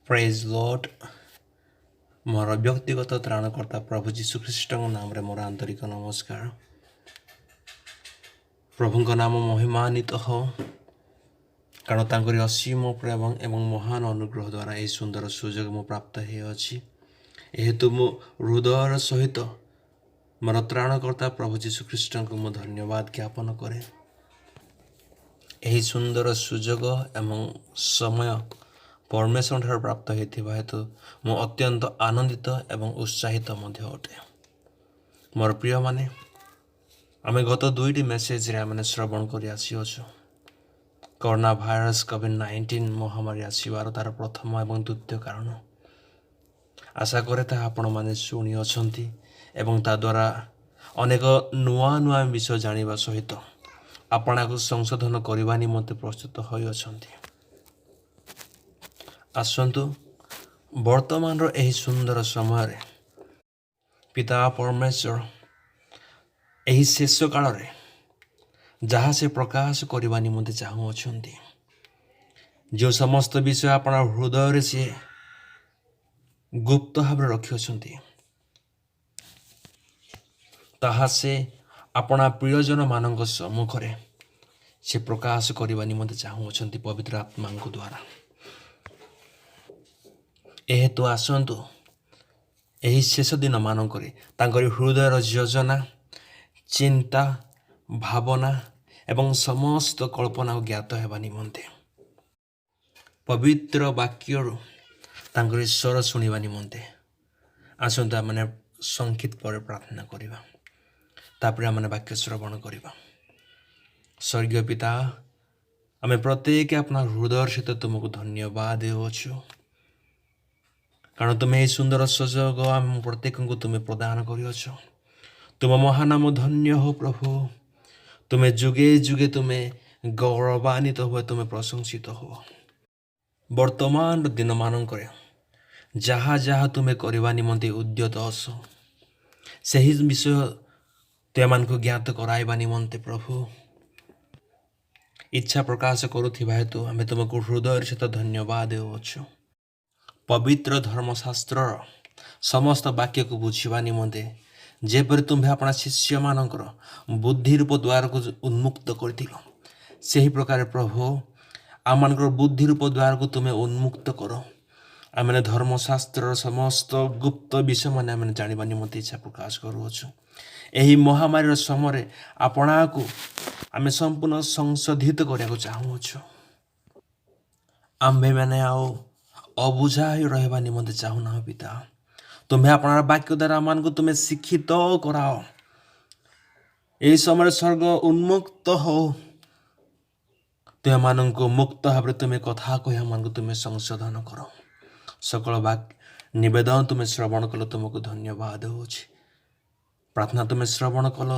Praise Lord मोर व्यक्तिगत त्राणकर्ता प्रभु जीशुख्रीष्ट नाम रे मोर आंतरिक नमस्कार। प्रभु नाम महिमान्वित हो कारण तांकरी असीम प्रेम एवं महान अनुग्रह द्वारा यह सुंदर सुजोग मु प्राप्त होछि। हेतु मु हृदय सहित मोर त्राणकर्ता प्रभु जीशुख्रीष्ट को मु धन्यवाद ज्ञापन करे। यही सुंदर सुजोग एवं समय परमेश्वर ठार प्राप्त होता हेतु मु अत्यंत आनंदित एवं उत्साहित अटे। मोर प्रिय माने आमे गत दुईटी मेसेज रे आमे श्रवण करि आसीअछु। कोरोना भाइरस कोविड-19 महामारी आसीबार तार प्रथम एवं द्वितीय कारण आशा करे ता आपण माने सुनी अछंती एवं ता द्वारा अनेक नुआ नुआ विषय जानिबा सहित आपणा को संशोधन करबा निमंते प्रस्तुत होई अछंती। आसंतु वर्तमान रो एही सुंदर समय रे पिता परमेश्वर एही शेष काल रे जहाँ से प्रकाश करबा निमंते चाहू अछंती। जो समस्त विषय आपणा हृदय रे से गुप्त भाव रखी अछंती ताहा से आपणा प्रियजन मानक सम्मुख रे से प्रकाश करबा निमंते चाहू अछंती पवित्र आत्मा को द्वारा। एहेतु आसंतु एही शेष दिन मानकरे तांकरी हृदयर योजना चिंता भावना एवं समस्त कल्पना ज्ञात हेबा निमंते पवित्र वाक्य तांकरी स्वर सुनिबा निमंते आसंतु माने संक्षिप्त पर प्रार्थना करिबा तापर माने वाक्य श्रवण करिबा। स्वर्गीय पिता आमे प्रत्येक अपना हृदय सहित तुमको धन्यवाद देउछु कारण तुम्हें सुंदर सुजोग आम प्रत्येक को तुम्हें प्रदान करियछ। तुम महानाम धन्य हो प्रभु। तुम्हें जुगे जुगे तुम्हें गौरवान्वित हो तुम्हें प्रशंसित हो। वर्तमान दिन मानक जहाँ जहाँ तुम्हें करवा निमंते उद्यत अस सही विषय तुम को ज्ञात कराइबा निमंते प्रभु इच्छा प्रकाश करुथिबा हेतु आमे तुमको हृदय सहित धन्यवाद देउछु। पवित्र धर्मशास्त्र समस्त वाक्य को बुझा निमंते जेपरि तुम्हें अपना शिष्य मानकर बुद्धि रूप द्वार को उन्मुक्त कर सही प्रकार प्रभु आम बुद्धि रूप द्वार को तुम्हें उन्मुक्त कर आम धर्मशास्त्र समस्त गुप्त विषय मान आम जाना निमंते इच्छा प्रकाश करुछु। यही महामारी समय आपणा को आम संपूर्ण संशोधित करने चाहूँछु। आम्भे मैंने आओ अबुझा ही रहबा निमंते चाहूना हो पिता तुम्हें अपना वाक्य द्वारा मान को तुम्हें शिक्षित कराओ। यही समय स्वर्ग उन्मुक्त हो तुम्हें मान को मुक्त भाव तुम्हें कथा कह मान को तुम्हें संशोधन कर सकल वाक्य निवेदन तुम्हें श्रवण कल तुमको धन्यवाद हो। प्रार्थना तुम्हें श्रवण कल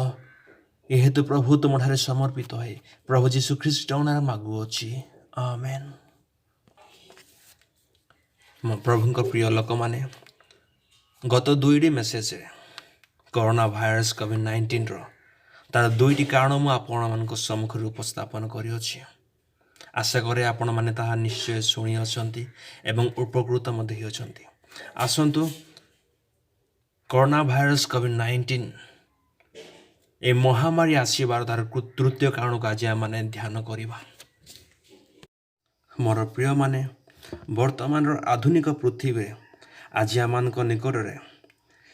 हेतु प्रभु तुम ठारे समर्पित है प्रभु जीशु ख्रीष्ट नाम मागुअछि आमेन। मो प्रभु प्रिय लोक माने गत दुईटी मेसेज कोरोना भाइरस कोविड-19 तार दुईटी कारण मु आपण मानक सम्मुख उपस्थापन करिअछि। आशा करे आपण माने ताहा निश्चय सुनी अछंती एवं उपकृत मध्ये अछंती। आसंतु कोरोना भाइरस कोविड-19 ए महामारी आसीबार तार तृतीय कारण को आज माने ध्यान करिबा। मोर प्रिय माने वर्तमान आधुनिक पृथ्वी आज आम निकट में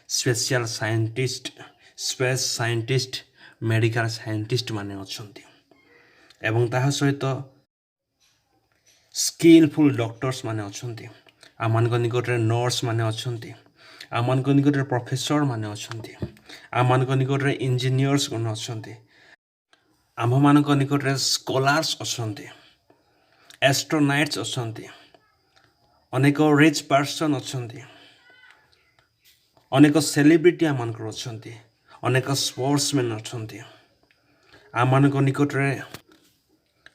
special scientist space scientist medical scientist माने अछंती एवं ताहा सहित स्किलफुल डॉक्टर्स माने अछंती। आम निकट में नर्स माने अछंती। आम निकट में प्रोफेसर माने अछंती। आम निकट में इंजीनियर्स माने अछंती। आम निकट में स्कॉलर्स अछंती एस्ट्रोनॉट्स अछंती अनेक रिच पर्सन अछंती अनेक सेलिब्रिटी आम अछंती अनेक स्पोर्ट्समैन अछंती। आम निकट में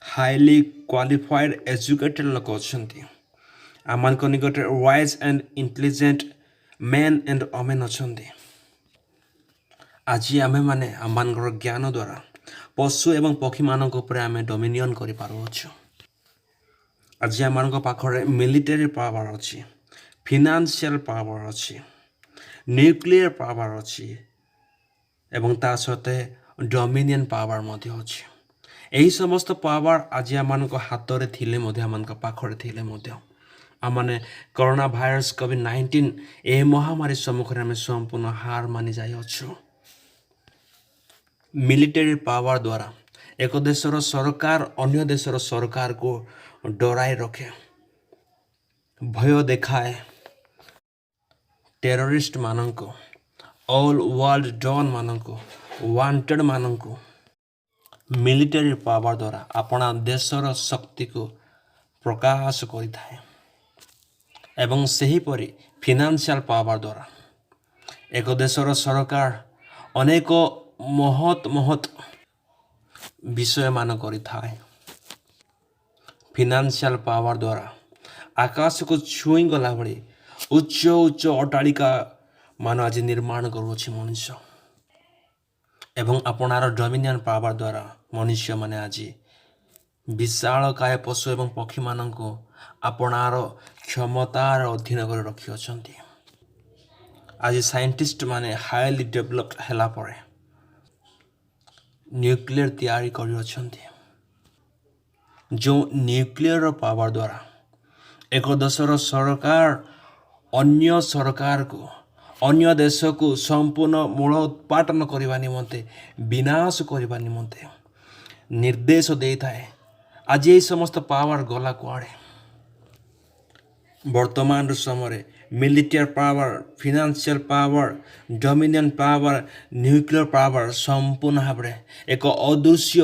हाईली क्वालिफाइड एजुकेटेड लोक अछंती। आम निकट में wise and intelligent men and women अछंती। आज आमे माने आम ज्ञान द्वारा पशु एवं पक्षी मानक ऊपर आमे डोमिनियन करि पारुछु। ଆଜି ଆମମାନଙ୍କ ପାଖରେ ମିଲିଟାରୀ ପାୱାର ଅଛି, ଫିନାନ୍ସିଆଲ ପାୱାର ଅଛି, ନ୍ୟୁକ୍ଲିୟର ପାୱାର ଅଛି ଏବଂ ତା ସହିତ ଡୋମିନିୟନ ପାୱାର ମଧ୍ୟ ଅଛି। ଏହି ସମସ୍ତ ପାୱାର ଆଜି ଆମମାନଙ୍କ ହାତରେ ଥିଲେ ମଧ୍ୟ, ଆମମାନଙ୍କ ପାଖରେ ଥିଲେ ମଧ୍ୟ ଆମମାନେ କରୋନା ଭାଇରସ କୋଭିଡ-19 ଏହି ମହାମାରୀ ସମ୍ମୁଖରେ ଆମେ ସମ୍ପୂର୍ଣ୍ଣ ହାର ମାନି ଯାଇଅଛୁ। ମିଲିଟାରୀ ପାୱାର ଦ୍ୱାରା ଏକ ଦେଶର ସରକାର ଅନ୍ୟ ଦେଶର ସରକାରକୁ ଡରାଇ ରଖେ, ଭୟ ଦେଖାଏ। ଟେରୋରିଷ୍ଟ ମାନଙ୍କୁ, ଅଲ୍ ୱାର୍ଲଡ ଡନ୍ ମାନଙ୍କୁ, ୱାଣ୍ଟେଡ୍ ମାନଙ୍କୁ ମିଲିଟାରୀ ପାୱାର ଦ୍ୱାରା ଆପଣା ଦେଶର ଶକ୍ତିକୁ ପ୍ରକାଶ କରିଥାଏ। ଏବଂ ସେହିପରି ଫିନାନ୍ସିଆଲ ପାୱାର ଦ୍ୱାରା ଏକ ଦେଶର ସରକାର ଅନେକ ମହତ୍ ବିଷୟମାନ କରିଥାଏ। ଫିନାନ୍ସିଆଲ ପାୱାର ଦ୍ୱାରା ଆକାଶକୁ ଛୁଇଁ ଗଲା ଭଳି ଉଚ୍ଚ ଅଟ୍ଟାଳିକା ମାନ ଆଜି ନିର୍ମାଣ କରୁଅଛି ମଣିଷ। ଏବଂ ଆପଣାର ଡୋମିନିୟନ ପାୱାର ଦ୍ୱାରା ମନୁଷ୍ୟମାନେ ଆଜି ବିଶାଳକାୟ ପଶୁ ଏବଂ ପକ୍ଷୀମାନଙ୍କୁ ଆପଣାର କ୍ଷମତାର ଅଧୀନ କରି ରଖିଅଛନ୍ତି। ଆଜି ସାଇଣ୍ଟିଷ୍ଟ ମାନେ ହାଇଲି ଡେଭଲପ୍ଡ ହେଲା ପରେ ନ୍ୟୁକ୍ଲିୟର ତିଆରି କରିଅଛନ୍ତି। ଯେଉଁ ନ୍ୟୁକ୍ଲିୟର ପାୱାର ଦ୍ୱାରା ଏକ ଦେଶର ସରକାର ଅନ୍ୟ ସରକାରକୁ, ଅନ୍ୟ ଦେଶକୁ ସମ୍ପୂର୍ଣ୍ଣ ମୂଳ ଉତ୍ପାଟନ କରିବା ନିମନ୍ତେ, ବିନାଶ କରିବା ନିମନ୍ତେ ନିର୍ଦ୍ଦେଶ ଦେଇଥାଏ। ଆଜି ଏହି ସମସ୍ତ ପାୱାର ଗଲା କୁଆଡ଼େ? ବର୍ତ୍ତମାନର ସମୟରେ military power, financial power, dominion power, nuclear power ସମ୍ପୂର୍ଣ୍ଣ ଭାବରେ ଏକ ଅଦୃଶ୍ୟ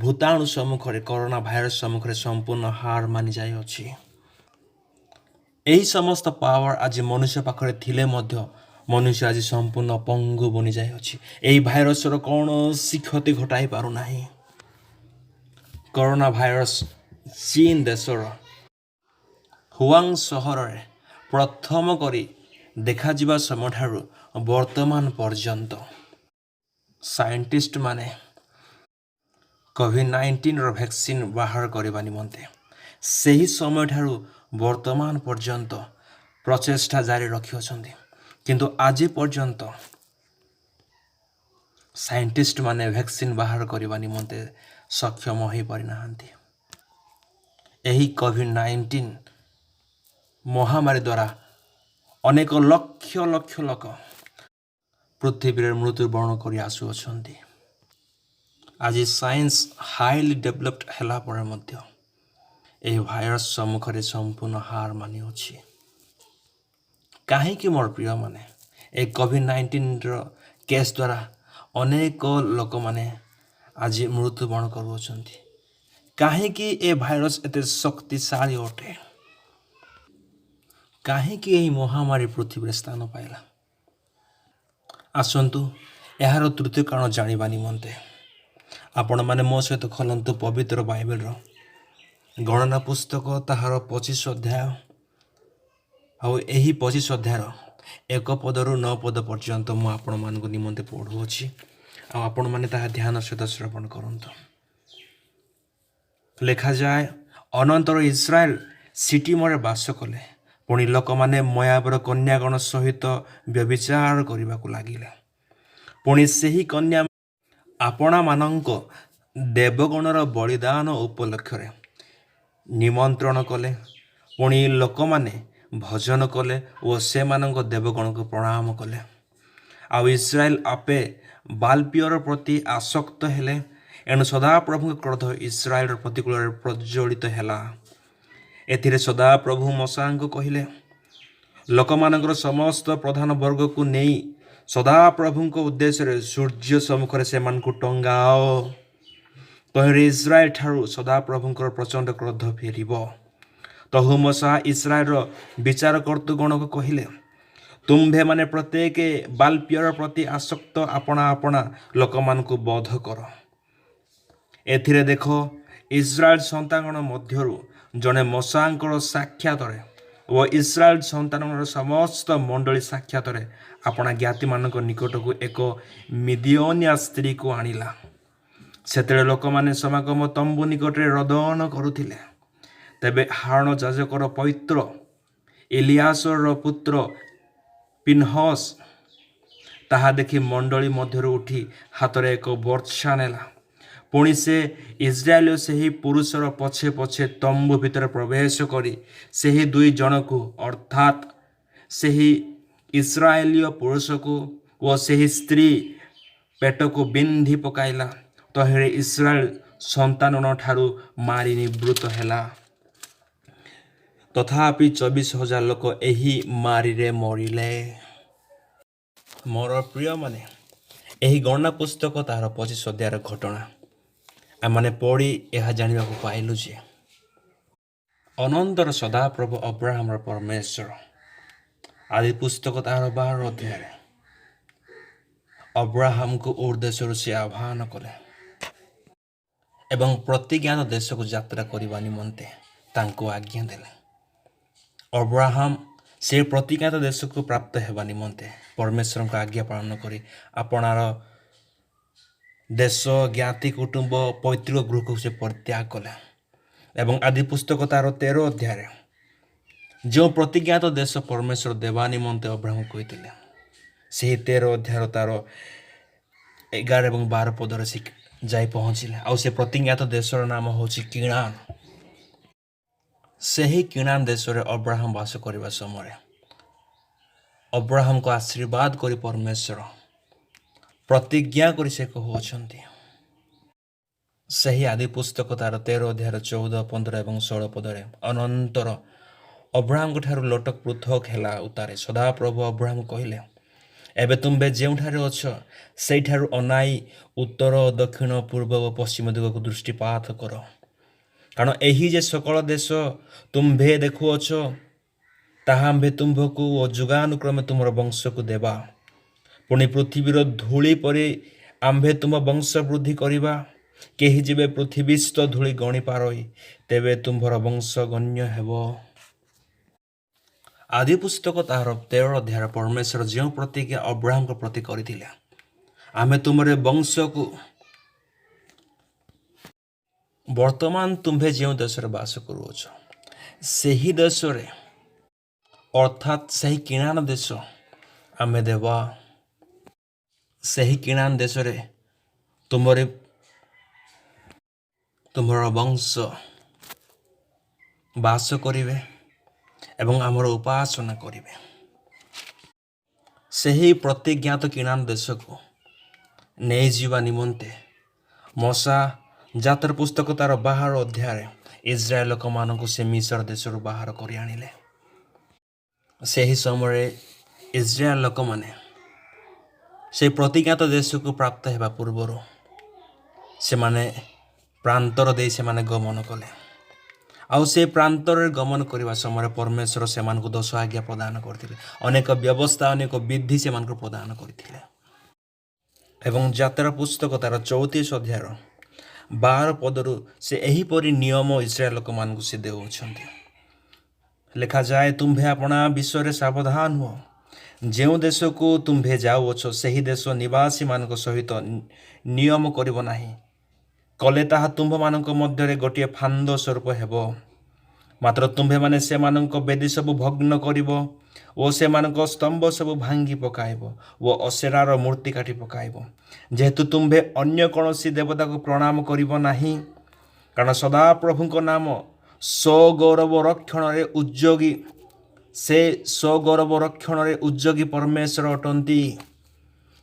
ଭୂତାଣୁ ସମ୍ମୁଖରେ, କରୋନା ଭାଇରସ ସମ୍ମୁଖରେ ସମ୍ପୂର୍ଣ୍ଣ ହାର ମାନି ଯାଇଅଛି। ଏହି ସମସ୍ତ ପାୱାର ଆଜି ମନୁଷ୍ୟ ପାଖରେ ଥିଲେ ମଧ୍ୟ ମନୁଷ୍ୟ ଆଜି ସମ୍ପୂର୍ଣ୍ଣ ପଙ୍ଗୁ ବନି ଯାଇଅଛି। ଏହି ଭାଇରସର କୌଣସି କ୍ଷତି ଘଟାଇ ପାରୁନାହିଁ। କରୋନା ଭାଇରସ ଚୀନ ଦେଶର ହୁଆଙ୍ଗ ସହରରେ ପ୍ରଥମ କରି ଦେଖାଯିବା ସମୟଠାରୁ ବର୍ତ୍ତମାନ ପର୍ଯ୍ୟନ୍ତ ସାଇଣ୍ଟିଷ୍ଟ ମାନେ କୋଭିଡ-19ର ଭ୍ୟାକ୍ସିନ ବାହାର କରିବା ନିମନ୍ତେ ସେହି ସମୟଠାରୁ ବର୍ତ୍ତମାନ ପର୍ଯ୍ୟନ୍ତ ପ୍ରଚେଷ୍ଟା ଜାରି ରଖିଅଛନ୍ତି। କିନ୍ତୁ ଆଜି ପର୍ଯ୍ୟନ୍ତ ସାଇଣ୍ଟିଷ୍ଟ ମାନେ ଭ୍ୟାକ୍ସିନ ବାହାର କରିବା ନିମନ୍ତେ ସକ୍ଷମ ହୋଇପାରିନାହାନ୍ତି। ଏହି କୋଭିଡ-19 ମହାମାରୀ ଦ୍ୱାରା ଅନେକ ଲକ୍ଷ ଲୋକ ପୃଥିବୀରେ ମୃତ୍ୟୁବରଣ କରି ଆସୁଅଛନ୍ତି। ଆଜି ସାଇନ୍ସ ହାଇଲି ଡେଭଲପ୍ଡ ହେଲା ପରେ ମଧ୍ୟ ଏହି ଭାଇରସ ସମ୍ମୁଖରେ ସମ୍ପୂର୍ଣ୍ଣ ହାର ମାନିଅଛି। କାହିଁକି ମୋର ପ୍ରିୟମାନେ ଏହି କୋଭିଡ-19ର କେସ୍ ଦ୍ୱାରା ଅନେକ ଲୋକମାନେ ଆଜି ମୃତ୍ୟୁବରଣ କରୁଅଛନ୍ତି? କାହିଁକି ଏ ଭାଇରସ ଏତେ ଶକ୍ତିଶାଳୀ ଅଟେ? କାହିଁକି ଏହି ମହାମାରୀ ପୃଥିବୀରେ ସ୍ଥାନ ପାଇଲା? ଆସନ୍ତୁ ଏହାର ତୃତୀୟ କାରଣ ଜାଣିବା ନିମନ୍ତେ ଆପଣମାନେ ମୋ ସହିତ ଖୋଲନ୍ତୁ ପବିତ୍ର ବାଇବେଲର ଗଣନା ପୁସ୍ତକ, ତାହାର 25 ଅଧ୍ୟାୟ। ଆଉ ଏହି 25 ଅଧ୍ୟାୟର 1 ପଦରୁ 9 ପଦ ପର୍ଯ୍ୟନ୍ତ ମୁଁ ଆପଣମାନଙ୍କ ନିମନ୍ତେ ପଢ଼ୁଅଛି। ଆଉ ଆପଣମାନେ ତାହା ଧ୍ୟାନ ସହିତ ଶ୍ରବଣ କରନ୍ତୁ। ଲେଖାଯାଏ, ଅନନ୍ତର ଇସ୍ରାଏଲ ସିଟିମରେ ବାସ କଲେ। ପୁଣି ଲୋକମାନେ ମୋଆବର କନ୍ୟାଗଣ ସହିତ ବ୍ୟଭିଚାର କରିବାକୁ ଲାଗିଲେ। ପୁଣି ସେହି କନ୍ୟା ଆପଣାମାନଙ୍କ ଦେବଗଣର ବଳିଦାନ ଉପଲକ୍ଷରେ ନିମନ୍ତ୍ରଣ କଲେ। ପୁଣି ଲୋକମାନେ ଭଜନ କଲେ ଓ ସେମାନଙ୍କ ଦେବଗଣକୁ ପ୍ରଣାମ କଲେ। ଆଉ ଇସ୍ରାଏଲ ଆପେ ବାଲପିଅର ପ୍ରତି ଆସକ୍ତ ହେଲେ। ଏଣୁ ସଦାପ୍ରଭୁଙ୍କ କ୍ରୋଧ ଇସ୍ରାଏଲର ପ୍ରତିକୂଳରେ ପ୍ରଜ୍ୱଳିତ ହେଲା। ଏଥିରେ ସଦାପ୍ରଭୁ ମୋଶେଙ୍କୁ କହିଲେ, ଲୋକମାନଙ୍କର ସମସ୍ତ ପ୍ରଧାନ ବର୍ଗକୁ ନେଇ ସଦାପ୍ରଭୁଙ୍କ ଉଦ୍ଦେଶ୍ୟରେ ସୂର୍ଯ୍ୟ ସମ୍ମୁଖରେ ସେମାନଙ୍କୁ ଟଙ୍ଗାଅ। ତହିଁରେ ଇସ୍ରାଏଲ ଠାରୁ ସଦାପ୍ରଭୁଙ୍କର ପ୍ରଚଣ୍ଡ କ୍ରୋଧ ଫେରିବ। ତହୁ ମୋଶେ ଇସ୍ରାଏଲର ବିଚାରକର୍ତ୍ତୃଗଣକୁ କହିଲେ, ତୁମ୍ଭେମାନେ ପ୍ରତ୍ୟେକ ବାଲପିଅର ପ୍ରତି ଆସକ୍ତ ଆପଣା ଲୋକମାନଙ୍କୁ ବଧ କର। ଏଥିରେ ଦେଖ, ଇସ୍ରାଏଲ ସନ୍ତାନଗଣ ମଧ୍ୟରୁ ଜଣେ ମୋଶେଙ୍କର ସାକ୍ଷାତରେ ଓ ଇସ୍ରାଏଲ ସନ୍ତାନଗଣର ସମସ୍ତ ମଣ୍ଡଳୀ ସାକ୍ଷାତରେ ଆପଣା ଜ୍ଞାତିମାନଙ୍କ ନିକଟକୁ ଏକ ମିଦିଓନିଆ ସ୍ତ୍ରୀକୁ ଆଣିଲା। ସେତେବେଳେ ଲୋକମାନେ ସମାଗମ ତମ୍ବୁ ନିକଟରେ ରୋଦନ କରୁଥିଲେ। ତେବେ ହାରଣ ଯାଜକର ପୈତ୍ର ଏଲିଆସରର ପୁତ୍ର ପିନହସ ତାହା ଦେଖି ମଣ୍ଡଳୀ ମଧ୍ୟରୁ ଉଠି ହାତରେ ଏକ ବର୍ଚ୍ଛା ନେଲା। ପୁଣି ସେ ଇସ୍ରାଏଲ ସେହି ପୁରୁଷର ପଛେ ପଛେ ତମ୍ବୁ ଭିତରେ ପ୍ରବେଶ କରି ସେହି 2 ଜଣକୁ ଅର୍ଥାତ୍ ସେହି ଇସ୍ରାଏଲୀୟ ପୁରୁଷକୁ ଓ ସେହି ସ୍ତ୍ରୀ ପେଟକୁ ବିନ୍ଧି ପକାଇଲା। ତହିଁରେ ଇସ୍ରାଏଲ ସନ୍ତାନଠାରୁ ମାରି ନିବୃତ୍ତ ହେଲା। ତଥାପି 24,000 ଲୋକ ଏହି ମାରିରେ ମରିଲେ। ମୋର ପ୍ରିୟମାନେ, ଏହି ଗଣନା ପୁସ୍ତକ ତାହାର 25 ଅଧ୍ୟାୟର ଘଟଣା ଆମମାନେ ପଢ଼ି ଏହା ଜାଣିବାକୁ ପାଇଲୁ ଯେ ଅନନ୍ତର ସଦାପ୍ରଭୁ ଅବ୍ରାହମର ପରମେଶ୍ୱର ଆଦି ପୁସ୍ତକ ତାହାର 12 ଅଧ୍ୟାୟରେ ଅବ୍ରାହମକୁ ଉର୍ ଦେଶରୁ ସେ ଆହ୍ୱାନ କଲେ ଏବଂ ପ୍ରତିଜ୍ଞାତ ଦେଶକୁ ଯାତ୍ରା କରିବା ନିମନ୍ତେ ତାଙ୍କୁ ଆଜ୍ଞା ଦେଲେ। ଅବ୍ରାହମ ସେ ପ୍ରତିଜ୍ଞାତ ଦେଶକୁ ପ୍ରାପ୍ତ ହେବା ନିମନ୍ତେ ପରମେଶ୍ୱରଙ୍କ ଆଜ୍ଞା ପାଳନ କରି ଆପଣାର ଦେଶ, ଜ୍ଞାତି, କୁଟୁମ୍ବ, ପୈତୃକ ଗୃହକୁ ସେ ପରିତ୍ୟାଗ କଲେ। ଏବଂ ଆଦି ପୁସ୍ତକ ତାର 13 ଅଧ୍ୟାୟରେ ଯେଉଁ ପ୍ରତିଜ୍ଞାତ ଦେଶ ପରମେଶ୍ୱର ଦେବା ନିମନ୍ତେ ଅବ୍ରାହମକୁ କହିଥିଲେ, ସେହି 13 ଅଧ୍ୟାୟର ତାର 11 ଏବଂ 12 ପଦରେ ସେ ଯାଇ ପହଞ୍ଚିଲେ। ଆଉ ସେ ପ୍ରତିଜ୍ଞାତ ଦେଶର ନାମ ହେଉଛି କିଣାନ। ସେହି କିଣାନ ଦେଶରେ ଅବ୍ରାହମ ବାସ କରିବା ସମୟରେ ଅବ୍ରାହମକୁ ଆଶୀର୍ବାଦ କରି ପରମେଶ୍ୱର ପ୍ରତିଜ୍ଞା କରି ସେ କହୁଅଛନ୍ତି। ସେହି ଆଦି ପୁସ୍ତକ ତାର 13 ଅଧ୍ୟାୟର 14, 15 ଏବଂ 16 ପଦରେ ଅନନ୍ତର ଅବ୍ରାହମଙ୍କ ଠାରୁ ଲୋଟକ ପୃଥକ ହେଲା ଉତ୍ତାରେ ସଦାପ୍ରଭୁ ଅବ୍ରାହମ କହିଲେ, ଏବେ ତୁମ୍ଭେ ଯେଉଁଠାରେ ଅଛ ସେଇଠାରୁ ଅନାଇ ଉତ୍ତର, ଦକ୍ଷିଣ, ପୂର୍ବ ଓ ପଶ୍ଚିମ ଦିଗକୁ ଦୃଷ୍ଟିପାତ କର। କାରଣ ଏହି ଯେ ସକଳ ଦେଶ ତୁମ୍ଭେ ଦେଖୁଅଛ ତାହା ଆମ୍ଭେ ତୁମ୍ଭକୁ ଓ ଯୁଗାନୁକ୍ରମେ ତୁମର ବଂଶକୁ ଦେବା। ପୁଣି ପୃଥିବୀର ଧୂଳି ପରି ଆମ୍ଭେ ତୁମ ବଂଶ ବୃଦ୍ଧି କରିବା। କେହି ଯେବେ ପୃଥିବୀସ୍ଥ ଧୂଳି ଗଣି ପାରଇ ତେବେ ତୁମ୍ଭର ବଂଶ ଗଣ୍ୟ ହେବ। ଆଦି ପୁସ୍ତକ ତାହାର 13 ଅଧ୍ୟାୟର ପରମେଶ୍ୱର ଯେଉଁ ପ୍ରତିଜ୍ଞା ଅବ୍ରାହମଙ୍କ ପ୍ରତି କରିଥିଲେ, ଆମେ ତୁମର ବଂଶକୁ ବର୍ତ୍ତମାନ ତୁମ୍ଭେ ଯେଉଁ ଦେଶରେ ବାସ କରୁଅଛ ସେହି ଦେଶରେ ଅର୍ଥାତ୍ ସେହି କିଣାନ ଦେଶ ଆମେ ଦେବା। ସେହି କିଣାନ ଦେଶରେ ତୁମର ବଂଶ ବାସ କରିବେ ଏବଂ ଆମର ଉପାସନା କରିବେ। ସେହି ପ୍ରତିଜ୍ଞାତ କିଣାନ ଦେଶକୁ ନେଇଯିବା ନିମନ୍ତେ ମୋଶା ଜାତିର ପୁସ୍ତକ ତାର 12 ଅଧ୍ୟାୟରେ ଇସ୍ରାଏଲ ଲୋକମାନଙ୍କୁ ସେ ମିସ୍ର ଦେଶରୁ ବାହାର କରି ଆଣିଲେ। ସେହି ସମୟରେ ଇସ୍ରାଏଲ ଲୋକମାନେ ସେହି ପ୍ରତିଜ୍ଞାତ ଦେଶକୁ ପ୍ରାପ୍ତ ହେବା ପୂର୍ବରୁ ସେମାନେ ପ୍ରାନ୍ତର ଦେଇ ସେମାନେ ଗମନ କଲେ। ଆଉ ସେ ପ୍ରାନ୍ତରରେ ଗମନ କରିବା ସମୟରେ ପରମେଶ୍ୱର ସେମାନଙ୍କୁ 10 ଆଜ୍ଞା ପ୍ରଦାନ କରିଥିଲେ। ଅନେକ ବ୍ୟବସ୍ଥା, ଅନେକ ବିଧି ସେମାନଙ୍କୁ ପ୍ରଦାନ କରିଥିଲେ। ଏବଂ ଜାତିର ପୁସ୍ତକ ତାର 34 ଅଧ୍ୟାୟର 12 ପଦରୁ ସେ ଏହିପରି ନିୟମ ଇସ୍ରାଏଲ ଲୋକମାନଙ୍କୁ ସେ ଦେଉଛନ୍ତି। ଲେଖାଯାଏ, ତୁମ୍ଭେ ଆପଣା ବିଷୟରେ ସାବଧାନ ହୁଅ। ଯେଉଁ ଦେଶକୁ ତୁମ୍ଭେ ଯାଉଅଛ ସେହି ଦେଶ ନିବାସୀମାନଙ୍କ ସହିତ ନିୟମ କରିବ ନାହିଁ। କଲେ ତାହା ତୁମ୍ଭମାନଙ୍କ ମଧ୍ୟରେ ଗୋଟିଏ ଫାନ୍ଦ ସ୍ୱରୂପ ହେବ। ମାତ୍ର ତୁମ୍ଭେମାନେ ସେମାନଙ୍କ ବେଦୀ ସବୁ ଭଗ୍ନ କରିବ ଓ ସେମାନଙ୍କ ସ୍ତମ୍ଭ ସବୁ ଭାଙ୍ଗି ପକାଇବ ଓ ଅସେରାର ମୂର୍ତ୍ତି କାଟି ପକାଇବ। ଯେହେତୁ ତୁମ୍ଭେ ଅନ୍ୟ କୌଣସି ଦେବତାକୁ ପ୍ରଣାମ କରିବ ନାହିଁ, କାରଣ ସଦାପ୍ରଭୁଙ୍କ ନାମ ସ୍ୱଗୌରବ ରକ୍ଷଣରେ ଉଦ୍ଯୋଗୀ, ସେ ସ୍ୱଗୌରବ ରକ୍ଷଣରେ ଉଦ୍ଯୋଗୀ ପରମେଶ୍ୱର ଅଟନ୍ତି।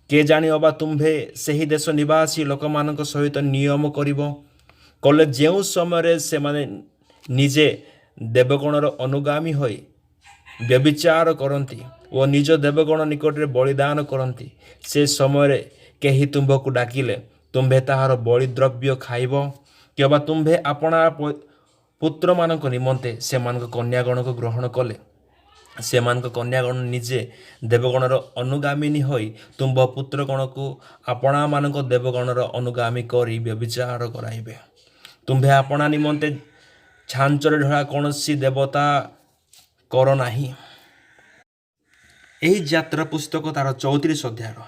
କେ ଜାଣି ଅବା ତୁମ୍ଭେ ସେହି ଦେଶ ନିବାସୀ ଲୋକମାନଙ୍କ ସହିତ ନିୟମ କରିବ। କଲେ ଯେଉଁ ସମୟରେ ସେମାନେ ନିଜେ ଦେବଗଣର ଅନୁଗାମୀ ହୋଇ ବ୍ୟଭିଚାର କରନ୍ତି ଓ ନିଜ ଦେବଗଣ ନିକଟରେ ବଳିଦାନ କରନ୍ତି, ସେ ସମୟରେ କେହି ତୁମ୍ଭକୁ ଡାକିଲେ ତୁମ୍ଭେ ତାହାର ବଳିଦ୍ରବ୍ୟ ଖାଇବ। କିମ୍ବା ତୁମ୍ଭେ ଆପଣା ପୁତ୍ରମାନଙ୍କ ନିମନ୍ତେ ସେମାନଙ୍କ କନ୍ୟାଗଣକୁ ଗ୍ରହଣ କଲେ ସେମାନଙ୍କ କନ୍ୟାଗଣ ନିଜେ ଦେବଗଣର ଅନୁଗାମିନୀ ହୋଇ ତୁମ୍ଭ ପୁତ୍ରଗଣକୁ ଆପଣାମାନଙ୍କ ଦେବଗଣର ଅନୁଗାମୀ କରି ବ୍ୟଭିଚାର କରାଇବେ। ତୁମ୍ଭେ ଆପଣା ନିମନ୍ତେ ଛାଞ୍ଚରେ ଢଳା କୌଣସି ଦେବତା କର ନାହିଁ। ଏହି ଯାତ୍ରା ପୁସ୍ତକ ତାର 34 ଅଧ୍ୟାୟର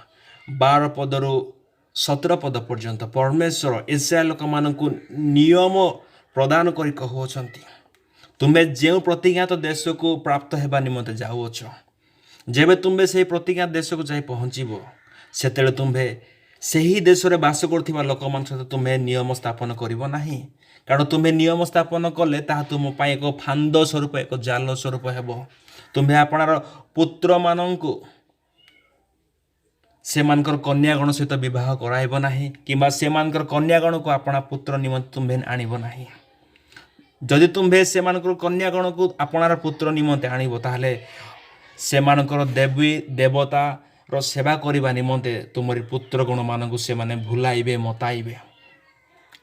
12 ପଦରୁ 17 ପଦ ପର୍ଯ୍ୟନ୍ତ ପରମେଶ୍ୱର ଇସ୍ରାଏଲ ଲୋକମାନଙ୍କୁ ନିୟମ ପ୍ରଦାନ କରି କହୁଅଛନ୍ତି। तुम्हें जो प्रतिज्ञात देश को प्राप्त हेबा निमंते जाऊछ जेबे तुम्हें से प्रतिज्ञात देश को जाई पहुँचब सेतेले तुम्हें ସେହି ଦେଶରେ ବାସ କରୁଥିବା ଲୋକମାନଙ୍କ ସହିତ ତୁମେ ନିୟମ ସ୍ଥାପନ କରିବ ନାହିଁ କାରଣ ତୁମେ ନିୟମ ସ୍ଥାପନ କଲେ ତାହା ତୁମ ପାଇଁ ଏକ ଫାନ୍ଦ ସ୍ୱରୂପ ଏକ ଜାଲ ସ୍ୱରୂପ ହେବ। ତୁମେ ଆପଣର ପୁତ୍ରମାନଙ୍କୁ ସେମାନଙ୍କର କନ୍ୟାଗଣ ସହିତ ବିବାହ କରାଇବ ନାହିଁ କିମ୍ବା ସେମାନଙ୍କର କନ୍ୟାଗଣକୁ ଆପଣା ପୁତ୍ର ନିମନ୍ତେ ତୁମେ ଆଣିବ ନାହିଁ। ଯଦି ତୁମେ ସେମାନଙ୍କର କନ୍ୟାଗଣକୁ ଆପଣାର ପୁତ୍ର ନିମନ୍ତେ ଆଣିବ ତାହେଲେ ସେମାନଙ୍କର ଦେବୀ ଦେବତାର ସେବା କରିବା ନିମନ୍ତେ ତୁମରି ପୁତ୍ରଗଣମାନଙ୍କୁ ସେମାନେ ଭୁଲାଇବେ ମତାଇବେ।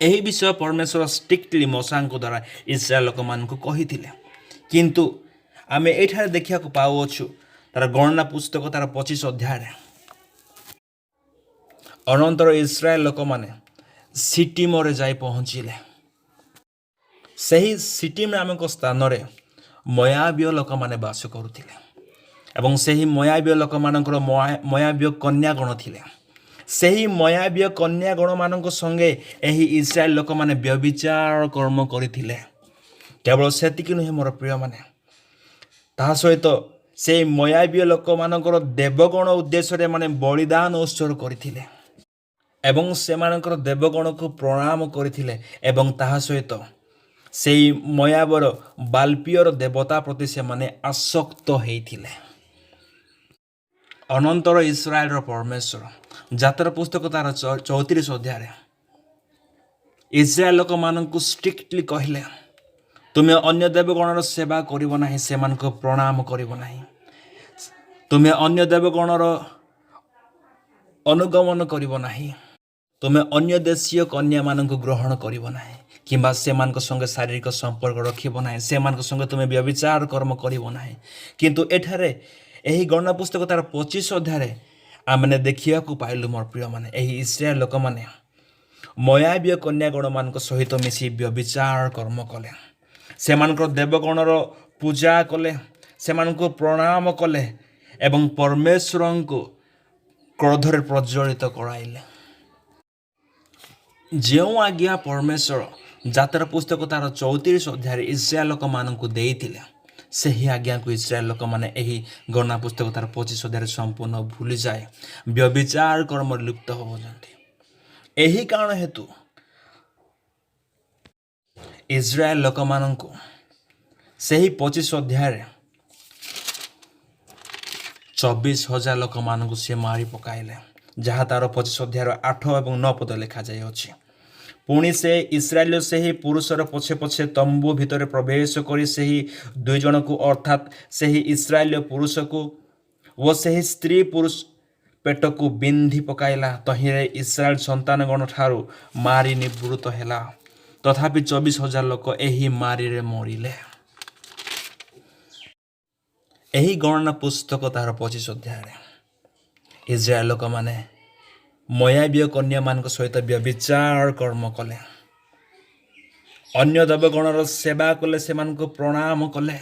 ଏହି ବିଷୟ ପରମେଶ୍ୱର ଷ୍ଟ୍ରିକ୍ଟଲି ମଶାଙ୍କ ଦ୍ୱାରା ଇସ୍ରାଏଲ ଲୋକମାନଙ୍କୁ କହିଥିଲେ। କିନ୍ତୁ ଆମେ ଏଠାରେ ଦେଖିବାକୁ ପାଉଅଛୁ ତାର ଗଣନା ପୁସ୍ତକ ତାର 25 ଅଧ୍ୟାୟରେ ଅନନ୍ତର ଇସ୍ରାଏଲ ଲୋକମାନେ ସିଟିମରେ ଯାଇ ପହଞ୍ଚିଲେ। ସେହି ସିଟିମ ନାମକ ସ୍ଥାନରେ ମୋଆବୀୟ ଲୋକମାନେ ବାସ କରୁଥିଲେ ଏବଂ ସେହି ମୋଆବୀୟ ଲୋକମାନଙ୍କର ମୋଆବୀୟ କନ୍ୟାଗଣ ଥିଲେ। ସେହି ମୋଆବୀୟ କନ୍ୟାଗଣମାନଙ୍କ ସଙ୍ଗେ ଏହି ଇସ୍ରାଏଲ ଲୋକମାନେ ବ୍ୟଭିଚାର କର୍ମ କରିଥିଲେ। କେବଳ ସେତିକି ନୁହେଁ ମୋର ପ୍ରିୟମାନେ, ତାହା ସହିତ ସେହି ମୋଆବୀୟ ଲୋକମାନଙ୍କର ଦେବଗଣ ଉଦ୍ଦେଶ୍ୟରେ ମାନେ ବଳିଦାନ ଉତ୍ସର୍ଗ କରିଥିଲେ ଏବଂ ସେମାନଙ୍କର ଦେବଗଣକୁ ପ୍ରଣାମ କରିଥିଲେ ଏବଂ ତାହା ସହିତ ସେହି ମୋଆବର ବାଲପିଅର ଦେବତା ପ୍ରତି ସେମାନେ ଆସକ୍ତ ହେଇଥିଲେ। ଅନନ୍ତର ଇସ୍ରାଏଲର ପରମେଶ୍ୱର ଯାତ୍ରା ପୁସ୍ତକ ତାର 34 ଅଧ୍ୟାୟରେ ଇସ୍ରାଏଲ ଲୋକମାନଙ୍କୁ ଷ୍ଟ୍ରିକ୍ଟଲି କହିଲେ, ତୁମେ ଅନ୍ୟ ଦେବଗଣର ସେବା କରିବ ନାହିଁ, ସେମାନଙ୍କୁ ପ୍ରଣାମ କରିବ ନାହିଁ। ତୁମେ ଅନ୍ୟ ଦେବଗଣର ଅନୁଗମନ କରିବ ନାହିଁ। ତୁମେ ଅନ୍ୟ ଦେଶୀୟ କନ୍ୟାମାନଙ୍କୁ ଗ୍ରହଣ କରିବ ନାହିଁ କିମ୍ବା ସେମାନଙ୍କ ସଙ୍ଗେ ଶାରୀରିକ ସମ୍ପର୍କ ରଖିବ ନାହିଁ। ସେମାନଙ୍କ ସଙ୍ଗେ ତୁମେ ବ୍ୟଭିଚାର କର୍ମ କରିବ ନାହିଁ। କିନ୍ତୁ ଏଠାରେ ଏହି ଗଣନା ପୁସ୍ତକ ତାର 25 ଅଧ୍ୟାୟରେ ଆମେ ଦେଖିବାକୁ ପାଇଲୁ ମୋର ପ୍ରିୟମାନେ, ଏହି ଇସ୍ରାଏଲ ଲୋକମାନେ ମୋଆବୀୟ କନ୍ୟାଗଣମାନଙ୍କ ସହିତ ମିଶି ବ୍ୟଭିଚାର କର୍ମ କଲେ। ସେମାନଙ୍କର ଦେବଗଣର ପୂଜା କଲେ, ସେମାନଙ୍କୁ ପ୍ରଣାମ କଲେ ଏବଂ ପରମେଶ୍ୱରଙ୍କୁ କ୍ରୋଧରେ ପ୍ରଜ୍ୱଳିତ କରାଇଲେ। ଯେଉଁ ଆଜ୍ଞା ପରମେଶ୍ୱର ଯାତ୍ରା ପୁସ୍ତକ ତାର 34 ଅଧ୍ୟାୟରେ ଇସ୍ରାଏଲ ଲୋକମାନଙ୍କୁ ଦେଇଥିଲେ, ସେହି ଆଜ୍ଞାକୁ ଇସ୍ରାଏଲ ଲୋକମାନେ ଏହି ଗଣନା ପୁସ୍ତକ ତାର 25 ଅଧ୍ୟାୟରେ ସମ୍ପୂର୍ଣ୍ଣ ଭୁଲିଯାଏ ବ୍ୟଭିଚାର କର୍ମରେ ଲିପ୍ତ ହେଉଛନ୍ତି। ଏହି କାରଣ ହେତୁ ଇସ୍ରାଏଲ ଲୋକମାନଙ୍କୁ ସେହି 25 ଅଧ୍ୟାୟରେ 24,000 ଲୋକମାନଙ୍କୁ ସେ ମାରି ପକାଇଲେ, ଯାହା ତାର 25 ଅଧ୍ୟାୟର 8 ଏବଂ 9 ପଦ ଲେଖାଯାଇଅଛି। ପୁଣି ସେ ଇସ୍ରାଏଲ ସେହି ପୁରୁଷର ପଛେ ପଛେ ତମ୍ବୁ ଭିତରେ ପ୍ରବେଶ କରି ସେହି 2 ଜଣକୁ ଅର୍ଥାତ୍ ସେହି ଇସ୍ରାଏଲୀୟ ପୁରୁଷକୁ ଓ ସେହି ସ୍ତ୍ରୀ ପୁରୁଷ ପେଟକୁ ବିନ୍ଧି ପକାଇଲା। ତହିଁରେ ଇସ୍ରାଏଲ ସନ୍ତାନଗଣ ଠାରୁ ମାରି ନିବୃତ୍ତ ହେଲା। ତଥାପି 24,000 ଲୋକ ଏହି ମାରିରେ ମରିଲେ। ଏହି ଗଣନା ପୁସ୍ତକ ତାହାର 25 ଅଧ୍ୟାୟରେ ଇସ୍ରାଏଲ ଲୋକମାନେ ମୋଆବୀୟ କନ୍ୟାମାନଙ୍କ ସହିତ ବ୍ୟଭିଚାର କର୍ମ କଲେ, ଅନ୍ୟ ଦେବଗଣର ସେବା କଲେ, ସେମାନଙ୍କୁ ପ୍ରଣାମ କଲେ।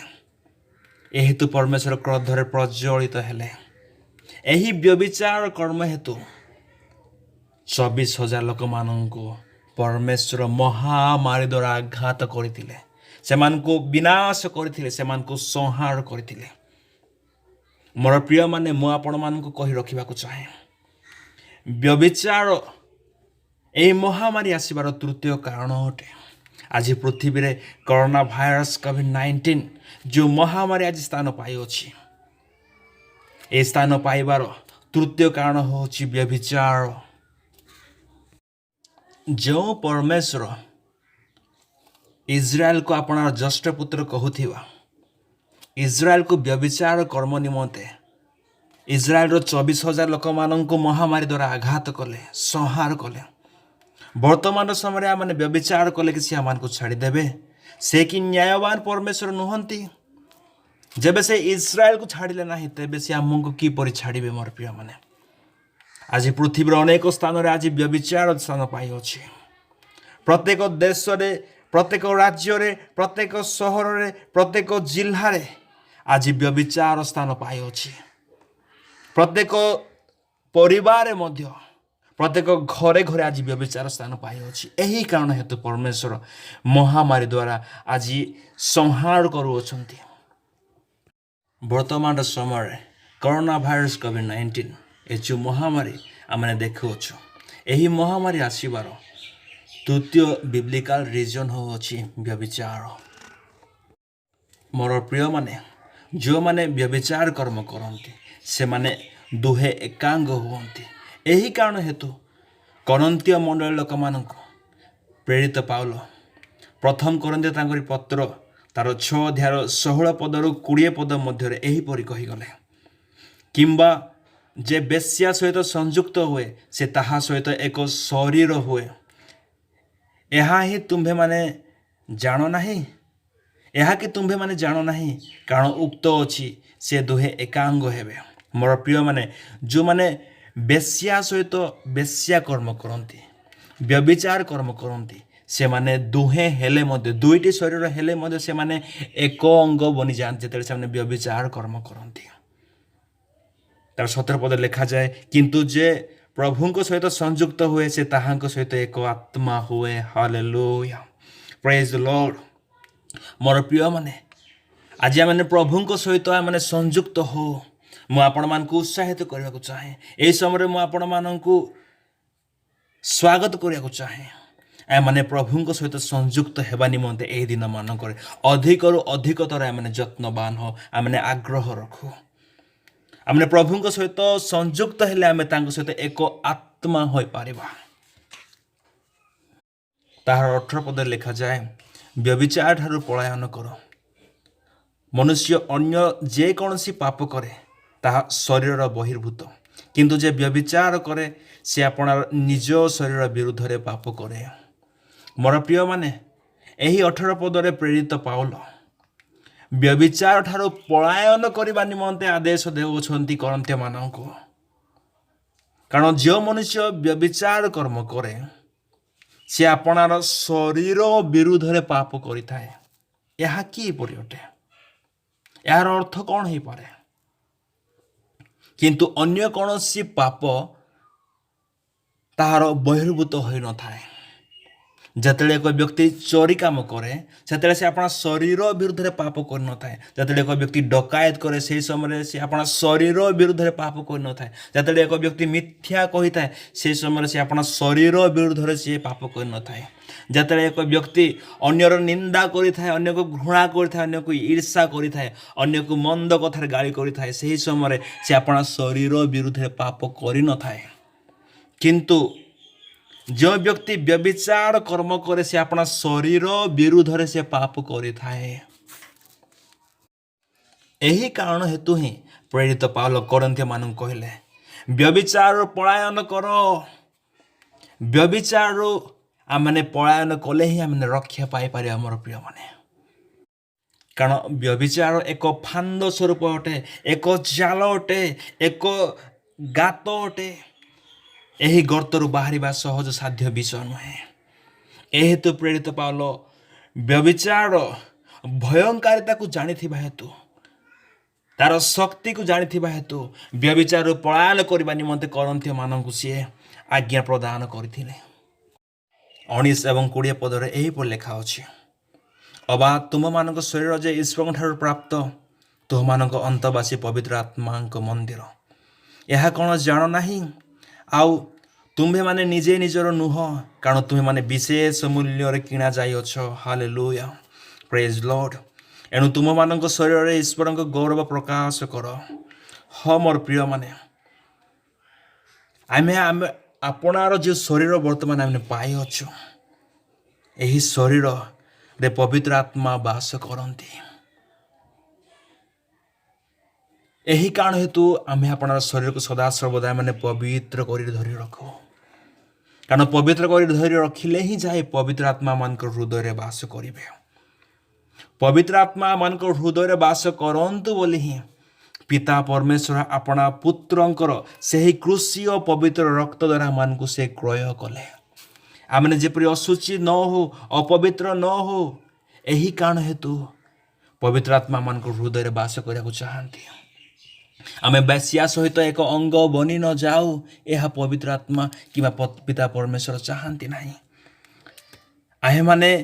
ଏହେତୁ ପରମେଶ୍ୱର କ୍ରୋଧରେ ପ୍ରଜ୍ୱଳିତ ହେଲେ। ଏହି ବ୍ୟଭିଚାର କର୍ମ ହେତୁ 24,000 ଲୋକମାନଙ୍କୁ ପରମେଶ୍ୱର ମହାମାରୀ ଦ୍ୱାରା ଆଘାତ କରିଥିଲେ, ସେମାନଙ୍କୁ ବିନାଶ କରିଥିଲେ, ସେମାନଙ୍କୁ ସଂହାର କରିଥିଲେ। ମୋର ପ୍ରିୟମାନେ, ମୁଁ ଆପଣମାନଙ୍କୁ କହି ରଖିବାକୁ ଚାହେଁ, ବ୍ୟଭିଚାର ଏହି ମହାମାରୀ ଆସିବାର ତୃତୀୟ କାରଣ ଅଟେ। ଆଜି ପୃଥିବୀରେ କରୋନା ଭାଇରସ କୋଭିଡ-19 ଯେଉଁ ମହାମାରୀ ଆଜି ସ୍ଥାନ ପାଇଅଛି, ଏ ସ୍ଥାନ ପାଇବାର ତୃତୀୟ କାରଣ ହେଉଛି ବ୍ୟଭିଚାର। ଯେଉଁ ପରମେଶ୍ୱର ଇସ୍ରାଏଲକୁ ଆପଣାର ଜ୍ୟେଷ୍ଠ ପୁତ୍ର କହୁଥିବା ଇସ୍ରାଏଲକୁ ବ୍ୟଭିଚାର କର୍ମ ନିମନ୍ତେ ଇସ୍ରାଏଲର 24,000 ଲୋକମାନଙ୍କୁ ମହାମାରୀ ଦ୍ୱାରା ଆଘାତ କଲେ, ସଂହାର କଲେ। ବର୍ତ୍ତମାନର ସମୟରେ ଆମମାନେ ବ୍ୟଭିଚାର କଲେ କି ସେ ଆମମାନଙ୍କୁ ଛାଡ଼ିଦେବେ? ସେ କି ନ୍ୟାୟବାନ ପରମେଶ୍ୱର ନୁହନ୍ତି? ଯେବେ ସେ ଇସ୍ରାଏଲକୁ ଛାଡ଼ିଲେ ନାହିଁ, ତେବେ ସେ ଆମକୁ କିପରି ଛାଡ଼ିବେ? ମୋର ପ୍ରିୟମାନେ, ଆଜି ପୃଥିବୀର ଅନେକ ସ୍ଥାନରେ ଆଜି ବ୍ୟଭିଚାର ସ୍ଥାନ ପାଇଅଛି। ପ୍ରତ୍ୟେକ ଦେଶରେ, ପ୍ରତ୍ୟେକ ରାଜ୍ୟରେ, ପ୍ରତ୍ୟେକ ସହରରେ, ପ୍ରତ୍ୟେକ ଜିଲ୍ଲାରେ ଆଜି ବ୍ୟଭିଚାର ସ୍ଥାନ ପାଇଅଛି। ପ୍ରତ୍ୟେକ ପରିବାରରେ ମଧ୍ୟ, प्रत्येक घरे घरे आज व्यभिचार स्थान पाइअछि। एही कारण हेतु परमेश्वर महामारी द्वारा आज संहार करुअछन्ति। वर्तमान समय कोरोना भाइरस कोविड-19 ए जो महामारी आमने देखुअछु, एही महामारी आसीबार तृतीय बिब्लिकल रीजन होछि व्यभिचार। मोर प्रिय माने जो माने व्यभिचार कर्म करती से माने दुहे एकांग हुअन्ति। एही कारण हेतु करन्तीय मंडल लोक मानक प्रेरित पाउल प्रथम करन्तीय तांकरी पत्र तार 6 अध्याय 16 पदरु 20 पद मध्य एहीपरि कहिगले, किंबा जे बेश्या सहित संयुक्त हुए से ताहा सहित एक शरीर हुए। एहा ही तुम्भे माने जानो नाही, एहा कि तुम्भे माने जानो नाही, कारण उक्त अछि से दुहे एकांग हेबे। मोर प्रिय माने जो माने बेश्या सहित बेश्या कर्म करती, व्यभिचार कर्म करती, से माने दुहे हेले मध्य दुईटी शरीर हेले मध्य से माने एक अंग बनी जाते जेते से माने व्यभिचार कर्म करती। तार 17 पद लिखा जाए, किंतु जे प्रभुଙ୍କ सहित संयुक्त हुए से ताहाଙ୍କ सहित एक आत्मा हुए। Hallelujah, praise the Lord. मोर प्रिय माने आज आम प्रभुଙ୍କ सहित आम संयुक्त हो। मु आपण मानकु उत्साहित करने को चाहे। यही समय मु आपण मानकु स्वागत करने को चाहे। आमने प्रभुଙ୍କ सहित संयुक्त हेबा निमंते एही दिन मानक अधिक रु अधिकतर आमने यत्नवान हो, आमने आग्रह रखु। आमने प्रभुଙ୍କ सहित संयुक्त हेले आमे तांको सहित एक आत्मा होई पारिबा। ताहार 18 पद लिखा जाए, व्यभिचार ठारू पलायन करो। मनुष्य अन्य जे कौनसी पाप करे ताहा शरीर बहिर्भूत, किंतु जे व्यभिचार करे से अपनार निज शरीर विरुद्ध रे पाप करे। मोर प्रिय माने एही 18 पदरे प्रेरित पाउल व्यभिचार ठारू पलायन करबा निमंते आदेश देउछन्ति करन्ते माननको। कारण जो मनुष्य व्यभिचार कर्म करे से अपनार शरीर विरुद्ध रे पाप करिथाए। यह कि परि अटे? यार अर्थ कौन हो पारे? किंतु अन्य कौनसी पाप ताहार बहिर्भूत होई न थाए। जतले एक व्यक्ति चोरी काम करे सेतले से अपना शरीर विरुद्ध रे पाप कर न थाए। जतले एक व्यक्ति डकायत करे से समय से अपना शरीर विरुद्ध रे पाप कर न थाए। जतले एक व्यक्ति मिथ्या कहि थाए से समय से अपना शरीर विरुद्ध रे से पाप कर न थाए। जतले एक व्यक्ति अन्यर निंदा करि थाए, अन्य को घृणा करि थाए, अन्य को ईर्षा करि थाए, अन्य को मंद कथार गाली करि थाए, सही समय से अपना शरीर विरुद्ध रे पाप करि न थाए। किंतु जो व्यक्ति व्यभिचार कर्म करे से अपना शरीर विरुद्ध रे से पाप करि थाए। एही कारण हेतु ही प्रेरित पाउल करन्थीय मानक कहले, व्यभिचार पलायन करो। व्यभिचार आमने पलायन कले ही आमने रक्षा पाई पारे। हमर प्रिय माने, कारण व्यभिचार एक फांद स्वरूप अटे, एक जाल अटे, एक गात अटे। एही गर्तरु बाहरिबा सहज साध्य विषय नुहे। एहेतु प्रेरित पाउल व्यभिचार भयंकारिता को जानिथिबा हेतु, तार शक्ति को जानिथिबा हेतु व्यभिचार पलायन करबा निमंते करन्थीय मानकु से आज्ञा प्रदान करथिले। 19 एवं 20 पदरे एही पर लेखा अछि, अबा तुम मानक शरीर जे ईश्वरଙ୍କ ठाରୁ प्राप्त तुम मानक अंतवासी पवित्र आत्माଙ୍କ मंदिर, यह कौन जान नाही? आउ तुम्हें माने निजे निजर नुह, कारण तुम्हें माने विशेष मूल्य किणा जाइछ। Hallelujah, praise Lord. एणु तुम मानक शरीर ईश्वरଙ୍କ गौरव प्रकाश कर। हाँ मोर प्रिय माने, आमे आपणार जो शरीर वर्तमान आमे पाई अछु, एही शरीर रे पवित्र आत्मा वास करती। एही कारण हेतु आमे आपणार शरीर को सदा सर्वदा माने पवित्र करी धरी रखो। कारण पवित्र करी धरी रखिले ही जाए पवित्र आत्मा मानक हृदय रे वास करिवे। पवित्र आत्मा मानक हृदय रे वास करंतु बोली ही पिता परमेश्वर अपना पुत्रंकर सेही क्रूसीय पवित्र रक्त द्वारा मानकु से क्रय कले। आमने जेपरि असुचि न हो, अपवित्र न हो, एही कारण हेतु पवित्र आत्मा मानक हृदय रे वास करिया चाहती। आमे बेश्या सहित एक अंग बनी न जाऊ यह पवित्र आत्मा कि पिता परमेश्वर चाहती नहीं। आमे माने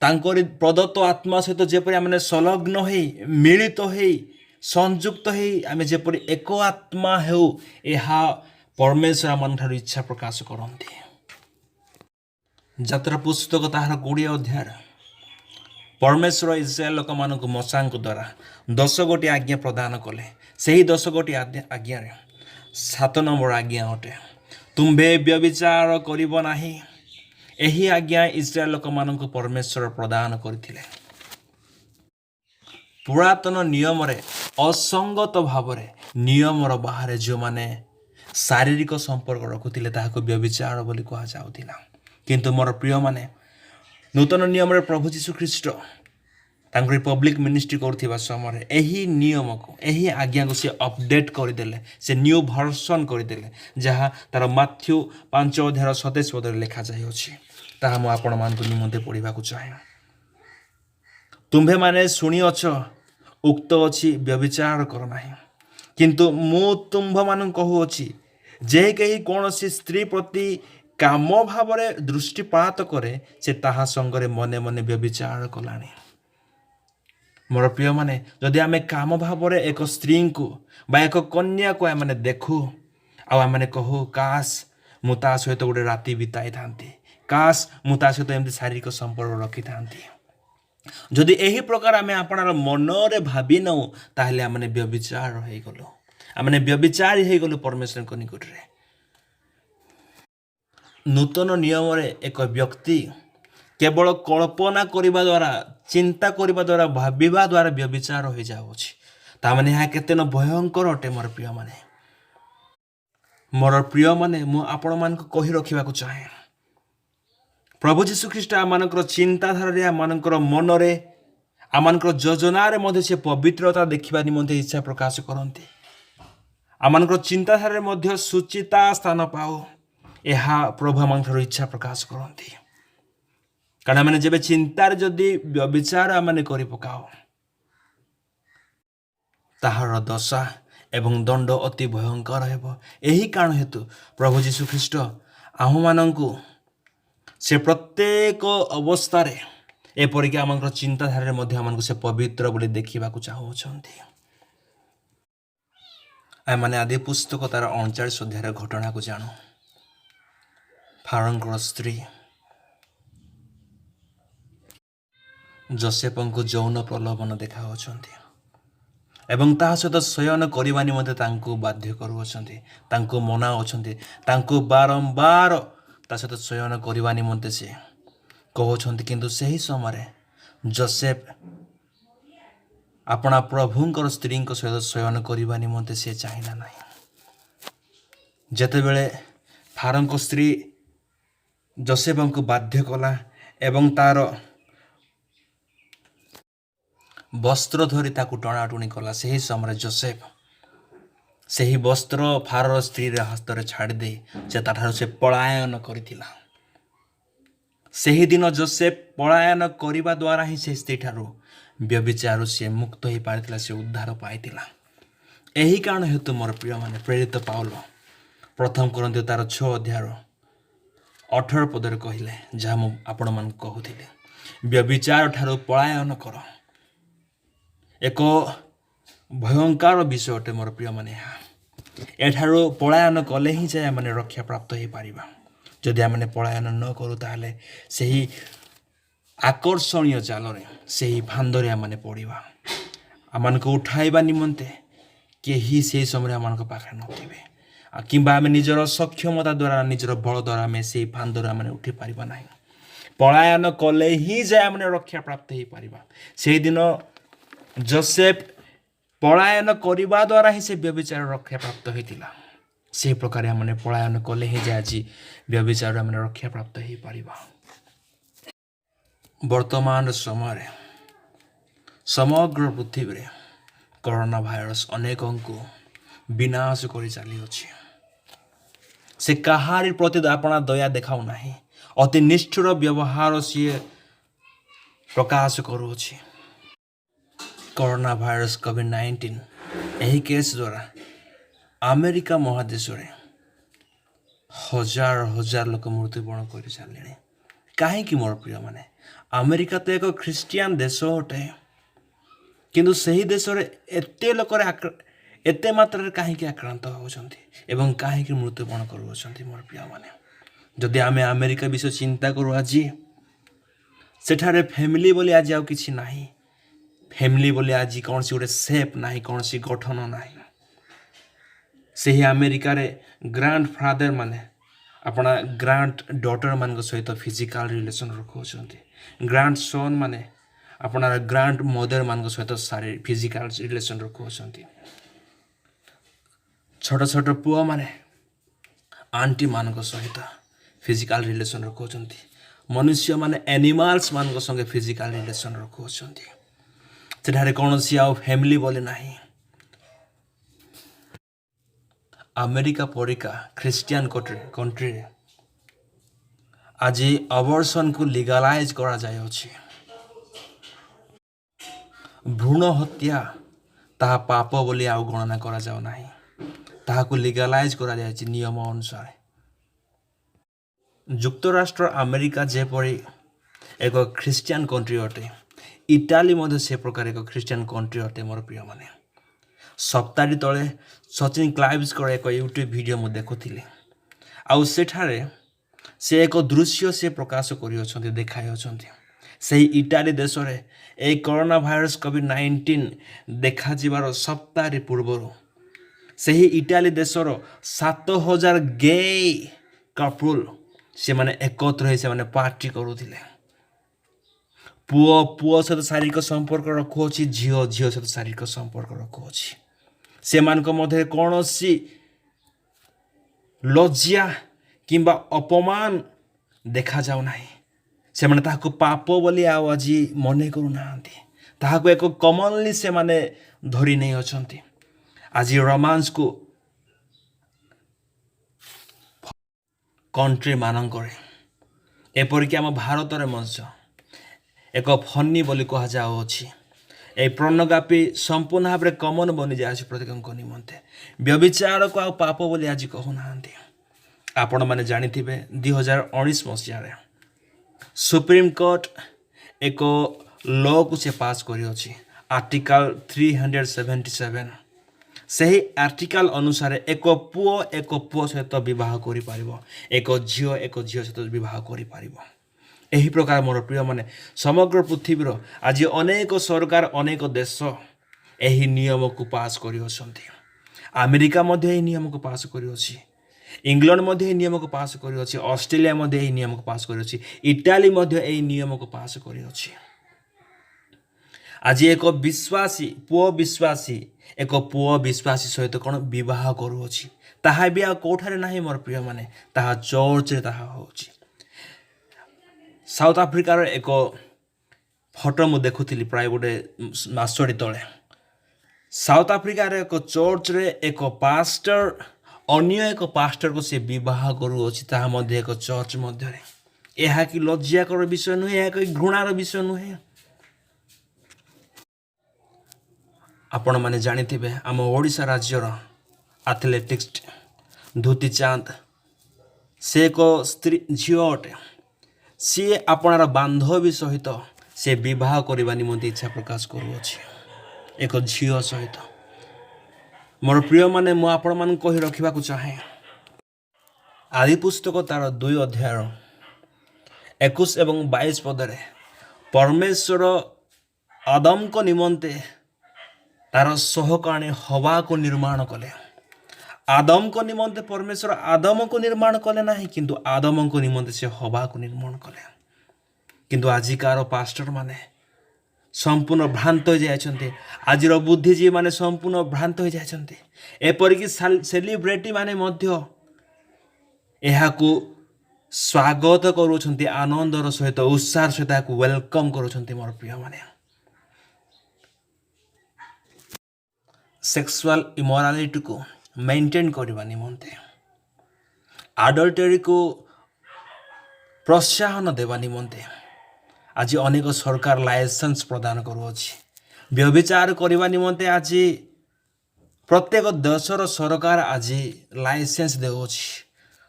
तांकरी प्रदत्त आत्मा सहित जेपरि आमे संलग्न होई मिलित होई संयुक्त होई आमे जेपरि एक आत्मा हेउ यह परमेश्वर आमन ठाରୁ इच्छा प्रकाश करती। यात्रा पुस्तक ताहार 20 अध्याय परमेश्वर इस्राएल लोक मानक मशांक द्वारा 10 गोटी आज्ञा प्रदान कले। सही 10 गोटी आज्ञा 7 नंबर आज्ञा अटे तुम्भे व्यभिचार करिब नाही। एही आज्ञा इस्राएल लोक मानक परमेश्वर प्रदान करथिले। पुरातन नियम रे असंगत भाव रे नियम बाहर जो माने शारीरिक संपर्क रखुथिले ताहाको व्यभिचार बोली कहा जाउथिला। किंतु मोर प्रिय माने नूतन नियम रे प्रभु यीशु ख्रीष्ट तांकरी पब्लिक मिनिस्ट्री करथिबा समय एही नियम को एही आज्ञा को से अपडेट कर देले। से न्यू वर्जन कर देले जहा तार माथ्यू 5 अध्याय 27 पद लिखा जाय अछि। ताहा मु आपण मान को निमंते पढिबा को चाहे। तुम्भे माने सुनी अछ उक्त अछि व्यभिचार कर नाही। किंतु मु तुम्भ मान कहू अछि जे केही कोनोसी स्त्री प्रति काम भाव रे दृष्टिपात करे से ताहा संगरे मने मने व्यभिचार कलानी। मोर प्रिय माने जदि आमे काम भाव रे एक स्त्री को बा एक कन्या को आमे देखू आ आमे कहू काश मु ता सहित गोटे राति बिताई थांती, काश मु ता सहित एमती शारीरिक संपर्क रखी थांती। जदि एही प्रकार आमे आपणार मन रे भाबी नौ ताहले आमे व्यभिचार होई गलो। आमे व्यभिचार होई गलो परमेश्वर को निकट रे। नूतन नियम रे एक व्यक्ति केवल कल्पना करिबा द्वारा चिंता करिबा द्वारा भाबिबा द्वारा व्यभिचार हो जाउछि। ता माने हा केते न भयंकर अटे। मोर प्रिय माने मु आपण मान को कहि रखिबा को चाहे प्रभु यीशु ख्रीष्ट आमानकर चिंताधारा रे आमानकर मन रे आमानकर योजना रे मध्ये से पवित्रता देखिबा निमंते इच्छा प्रकाश करंती। आमानकर चिंताधारा रे मध्ये सुचिता स्थान पाओ एहा प्रभु आमानकर इच्छा प्रकाश करंती। कारण मैंने जब चिंतार जदि व्यभिचार मैंने करि पकाओ ताहार दशा एवं दंड अति भयंकर हेबो। एही कारण हेतु प्रभु यीशु ख्रीष्ट आम मानंकु से प्रत्येक अवस्था रे एपरिक आमकर चिंताधारा रे मध्ये आमनको से पवित्र बोली देखिबा को चाहउछंती। आ माने आदि पुस्तक तार 39 अध्याय घटना को जानो। फारोंकर स्त्री जोसेफको यौन प्रलोभन देखाउछंती एवं ताहा सहित शयन करबा निमंते तांको बाध्य करूछंती, तांको मनाउछंती, तांको बारंबार ता सहित शयन करबा निमंते से कहउछंती। किंतु सही समय जोसेफ अपना प्रभुंकर स्त्री सहित शयन करबा निमंते से चाहिला नाही। जेतेबेले फारोंको स्त्री जोसेफको बाध्य कला एवं तार वस्त्र धरी ताकू टणाटुणी कला सही समय जोसेफ सही वस्त्र फारोर स्त्री हस्त रे छाड़ी दे से ताठारु से पलायन करिथिला। सही दिन जोसेफ पलायन करिबा द्वारा ही से स्त्री ठारू व्यभिचार से मुक्त हो पारिथिला, से उद्धार पाइथिला। एही कारण हेतु मोर प्रिय माने प्रेरित पाउल प्रथम करंती तार 6 अध्याय 18 पदरे कहिले जहा मु आपण मान कहूथिले व्यभिचार ठारू पलायन कर। एक भयंकर विषय अटे मोर प्रिय माने। एठारो पलायन कले ही जाय माने रक्षा प्राप्त हो पारिबा। जदि आमने पलायन न करू ताहले सही आकर्षणीय जाल रे सही फांदरे आमने पड़िबा। आमनको उठाइबा निमंते केही से समय आमनको पाखे नथिबे किंबा आमे निजर सक्षमता द्वारा निजर बल द्वारा आमे सही फांदरे आमने उठी पारिबा नाही। पलायन कले ही जाय आमने रक्षा प्राप्त हो पारिबा। सेही दिन जोसेफ पलायन करबा द्वारा ही से व्यभिचार रक्षा प्राप्त होइतिला। से प्रकार हमने पलायन कले ही जे आज व्यभिचार हमने रक्षा प्राप्त हो पारिबा। वर्तमान समय समग्र पृथ्वी रे कोरोना भाइरस अनेकों को विनाश करि चली अछि। से कहारी प्रति अपना दया देखाउ नाही, अति निष्ठुर व्यवहार से प्रकाश करूछि। कोरोना भाइरस कोविड-19 ଏହି କେସ୍ ଦ୍ୱାରା ଆମେରିକା ମହାଦେଶରେ ହଜାର ହଜାର ଲୋକ ମୃତ୍ୟୁବରଣ କରିସାରିଲେଣି। କାହିଁକି ମୋର ପ୍ରିୟମାନେ? ଆମେରିକା ତ ଏକ ଖ୍ରୀଷ୍ଟିଆନ ଦେଶ ଅଟେ, କିନ୍ତୁ ସେହି ଦେଶରେ ଏତେ ମାତ୍ରାରେ କାହିଁକି ଆକ୍ରାନ୍ତ ହେଉଛନ୍ତି ଏବଂ କାହିଁକି ମୃତ୍ୟୁବରଣ କରୁଅଛନ୍ତି ମୋର ପ୍ରିୟମାନେ? ଯଦି ଆମେ ଆମେରିକା ବିଷୟ ଚିନ୍ତା କରୁ, ଆଜି ସେଠାରେ ଫ୍ୟାମିଲି ବୋଲି ଆଜି ଆଉ କିଛି ନାହିଁ। ଫ୍ୟାମିଲି ବୋଲି ଆଜି କୌଣସି ଗୋଟେ ସେପ୍ ନାହିଁ, କୌଣସି ଗଠନ ନାହିଁ। ସେହି ଆମେରିକାରେ ଗ୍ରାଣ୍ଡ ଫାଦର ମାନେ ଆପଣ ଗ୍ରାଣ୍ଡ ଡଟର ମାନଙ୍କ ସହିତ ଫିଜିକାଲ ରିଲେସନ ରଖୁଅଛନ୍ତି। ଗ୍ରାଣ୍ଡ ସନ୍ ମାନେ ଆପଣର ଗ୍ରାଣ୍ଡ ମଦର ମାନଙ୍କ ସହିତ ଫିଜିକାଲ ରିଲେସନ ରଖୁଅଛନ୍ତି। ଛୋଟ ଛୋଟ ପୁଅମାନେ ଆଣ୍ଟି ମାନଙ୍କ ସହିତ ଫିଜିକାଲ ରିଲେସନ ରଖୁଅଛନ୍ତି। ମନୁଷ୍ୟମାନେ ଆନିମାଲ୍ସ ମାନଙ୍କ ସଙ୍ଗେ ଫିଜିକାଲ ରିଲେସନ ରଖୁଅଛନ୍ତି। ସେଠାରେ କୌଣସି ଆଉ ଫ୍ୟାମିଲି ବୋଲି ନାହିଁ। ଆମେରିକା ପରିକା ଖ୍ରୀଷ୍ଟିଆନ କଣ୍ଟ୍ରିରେ ଆଜି ଅବର୍ସନକୁ ଲିଗାଲାଇଜ କରାଯାଇଅଛି। ଭ୍ରୂଣ ହତ୍ୟା ତାହା ପାପ ବୋଲି ଆଉ ଗଣନା କରାଯାଉ ନାହିଁ, ତାହାକୁ ଲିଗାଲାଇଜ କରାଯାଇଛି ନିୟମ ଅନୁସାରେ। ଯୁକ୍ତରାଷ୍ଟ୍ର ଆମେରିକା ଯେପରି ଏକ ଖ୍ରୀଷ୍ଟିଆନ କଣ୍ଟ୍ରି ଅଟେ, ଇଟାଲୀ ମଧ୍ୟ ସେ ପ୍ରକାର ଏକ ଖ୍ରୀଷ୍ଟିଆନ କଣ୍ଟ୍ରି ଅଟେ ମୋର ପ୍ରିୟମାନେ। ସପ୍ତାହଟି ତଳେ ସଚିନ କ୍ଲାଇଭ୍ସଙ୍କର ଏକ ୟୁଟ୍ୟୁବ ଭିଡ଼ିଓ ମୁଁ ଦେଖୁଥିଲି, ଆଉ ସେଠାରେ ସେ ଏକ ଦୃଶ୍ୟ ସେ ପ୍ରକାଶ କରିଅଛନ୍ତି, ଦେଖାଇଅଛନ୍ତି। ସେହି ଇଟାଲୀ ଦେଶରେ ଏହି କରୋନା ଭାଇରସ କୋଭିଡ-19 ଦେଖାଯିବାର ସପ୍ତାହରେ ପୂର୍ବରୁ ସେହି ଇଟାଲୀ ଦେଶର 7,000 গে କପୁଲ ସେମାନେ ଏକତ୍ର ହୋଇ ସେମାନେ ପାର୍ଟି କରୁଥିଲେ। ପୁଅ ସହିତ ଶାରୀରିକ ସମ୍ପର୍କ ରଖୁଅଛି, ଝିଅ ସହିତ ଶାରୀରିକ ସମ୍ପର୍କ ରଖୁଅଛି। ସେମାନଙ୍କ ମଧ୍ୟରେ କୌଣସି ଲଜ୍ଜା କିମ୍ବା ଅପମାନ ଦେଖାଯାଉ ନାହିଁ। ସେମାନେ ତାହାକୁ ପାପ ବୋଲି ଆଉ ଆଜି ମନେ କରୁନାହାନ୍ତି, ତାହାକୁ ଏକ କମନଲି ସେମାନେ ଧରି ନେଇ ଅଛନ୍ତି। ଆଜି ରୋମାନ୍ସକୁ କଣ୍ଟ୍ରି ମାନଙ୍କରେ, ଏପରିକି ଆମ ଭାରତରେ ମଧ୍ୟ ଏକ ଫନି ବୋଲି କୁହାଯାଉଅଛି। ଏହି ପର୍ଣ୍ଣୋଗ୍ରାଫି ସମ୍ପୂର୍ଣ୍ଣ ଭାବରେ କମନ ବନିଯାଇଛି ପ୍ରତ୍ୟେକଙ୍କ ନିମନ୍ତେ। ବ୍ୟଭିଚାରକୁ ଆଉ ପାପ ବୋଲି ଆଜି କହୁନାହାନ୍ତି। ଆପଣମାନେ ଜାଣିଥିବେ 2019 ମସିହାରେ ସୁପ୍ରିମକୋର୍ଟ ଏକ ଲ'କୁ ସେ ପାସ୍ କରିଅଛି, ଆର୍ଟିକଲ 377। ସେହି ଆର୍ଟିକଲ ଅନୁସାରେ ଏକ ପୁଅ ସହିତ ବିବାହ କରିପାରିବ, ଏକ ଝିଅ ସହିତ ବିବାହ କରିପାରିବ। ଏହି ପ୍ରକାର ମୋର ପ୍ରିୟମାନେ ସମଗ୍ର ପୃଥିବୀର ଆଜି ଅନେକ ସରକାର, ଅନେକ ଦେଶ ଏହି ନିୟମକୁ ପାସ୍ କରିଅଛନ୍ତି। ଆମେରିକା ମଧ୍ୟ ଏହି ନିୟମକୁ ପାସ୍ କରିଅଛି, ଇଂଲଣ୍ଡ ମଧ୍ୟ ଏହି ନିୟମକୁ ପାସ୍ କରିଅଛି, ଅଷ୍ଟ୍ରେଲିଆ ମଧ୍ୟ ଏହି ନିୟମକୁ ପାସ୍ କରିଅଛି, ଇଟାଲୀ ମଧ୍ୟ ଏହି ନିୟମକୁ ପାସ୍ କରିଅଛି। ଆଜି ଏକ ପୁଅ ବିଶ୍ୱାସୀ ସହିତ କ'ଣ ବିବାହ କରୁଅଛି, ତାହା ବି ଆଉ କେଉଁଠାରେ ନାହିଁ ମୋର ପ୍ରିୟମାନେ, ତାହା ଚର୍ଚ୍ଚରେ ତାହା ହେଉଛି। ସାଉଥ ଆଫ୍ରିକାର ଏକ ଫଟୋ ମୁଁ ଦେଖୁଥିଲି ପ୍ରାୟ ଗୋଟେ ମାସଟି ତଳେ। ସାଉଥ ଆଫ୍ରିକାର ଏକ ଚର୍ଚ୍ଚରେ ଏକ ପାଷ୍ଟର ଅନ୍ୟ ଏକ ପାଷ୍ଟରକୁ ସେ ବିବାହ କରୁଅଛି, ତାହା ମଧ୍ୟ ଏକ ଚର୍ଚ୍ଚ ମଧ୍ୟରେ। ଏହା କି ଲଜ୍ଜାକର ବିଷୟ ନୁହେଁ, ଏହା କି ଘୃଣାର ବିଷୟ ନୁହେଁ। ଆପଣମାନେ ଜାଣିଥିବେ ଆମ ଓଡ଼ିଶା ରାଜ୍ୟର ଆଥଲେଟିକ୍ସ ଧୁତି ଚାନ୍ଦ, ସେ ଏକ ଝିଅ ଅଟେ। ସିଏ ଆପଣାର ବାନ୍ଧବୀ ସହିତ ସେ ବିବାହ କରିବା ନିମନ୍ତେ ଇଚ୍ଛା ପ୍ରକାଶ କରୁଅଛି, ଏକ ଝିଅ ସହିତ। ମୋର ପ୍ରିୟମାନେ, ମୁଁ ଆପଣମାନଙ୍କୁ କହି ରଖିବାକୁ ଚାହେଁ, ଆଦି ପୁସ୍ତକ ତାର 2 ଅଧ୍ୟାୟର 21 ଏବଂ 22 ପଦରେ ପରମେଶ୍ୱର ଆଦମଙ୍କ ନିମନ୍ତେ ତାର ସହକାଣୀ ହବାକୁ ନିର୍ମାଣ କଲେ। ଆଦମଙ୍କ ନିମନ୍ତେ ପରମେଶ୍ୱର ଆଦମକୁ ନିର୍ମାଣ କଲେ ନାହିଁ, କିନ୍ତୁ ଆଦମଙ୍କ ନିମନ୍ତେ ସେ ହବାକୁ ନିର୍ମାଣ କଲେ। କିନ୍ତୁ ଆଜିକାର ପାଷ୍ଟର ମାନେ ସମ୍ପୂର୍ଣ୍ଣ ଭ୍ରାନ୍ତ ହୋଇଯାଇଛନ୍ତି, ଆଜିର ବୁଦ୍ଧିଜୀବୀ ମାନେ ସମ୍ପୂର୍ଣ୍ଣ ଭ୍ରାନ୍ତ ହୋଇଯାଇଛନ୍ତି। ଏପରିକି ସେଲିବ୍ରିଟି ମାନେ ମଧ୍ୟ ଏହାକୁ ସ୍ୱାଗତ କରୁଛନ୍ତି, ଆନନ୍ଦର ସହିତ, ଉତ୍ସାହର ସହିତ ଏହାକୁ ୱେଲକମ୍ କରୁଛନ୍ତି। ମୋର ପ୍ରିୟମାନେ, ସେକ୍ସୁଆଲ ଇମୋରାଲିଟିକୁ ମେଣ୍ଟେନ୍ କରିବା ନିମନ୍ତେ, ଆଡଲ୍ଟେରୀକୁ ପ୍ରୋତ୍ସାହନ ଦେବା ନିମନ୍ତେ ଆଜି ଅନେକ ସରକାର ଲାଇସେନ୍ସ ପ୍ରଦାନ କରୁଅଛି। ବ୍ୟଭିଚାର କରିବା ନିମନ୍ତେ ଆଜି प्रत्येक देशर सरकार आज लाइसेंस देउछि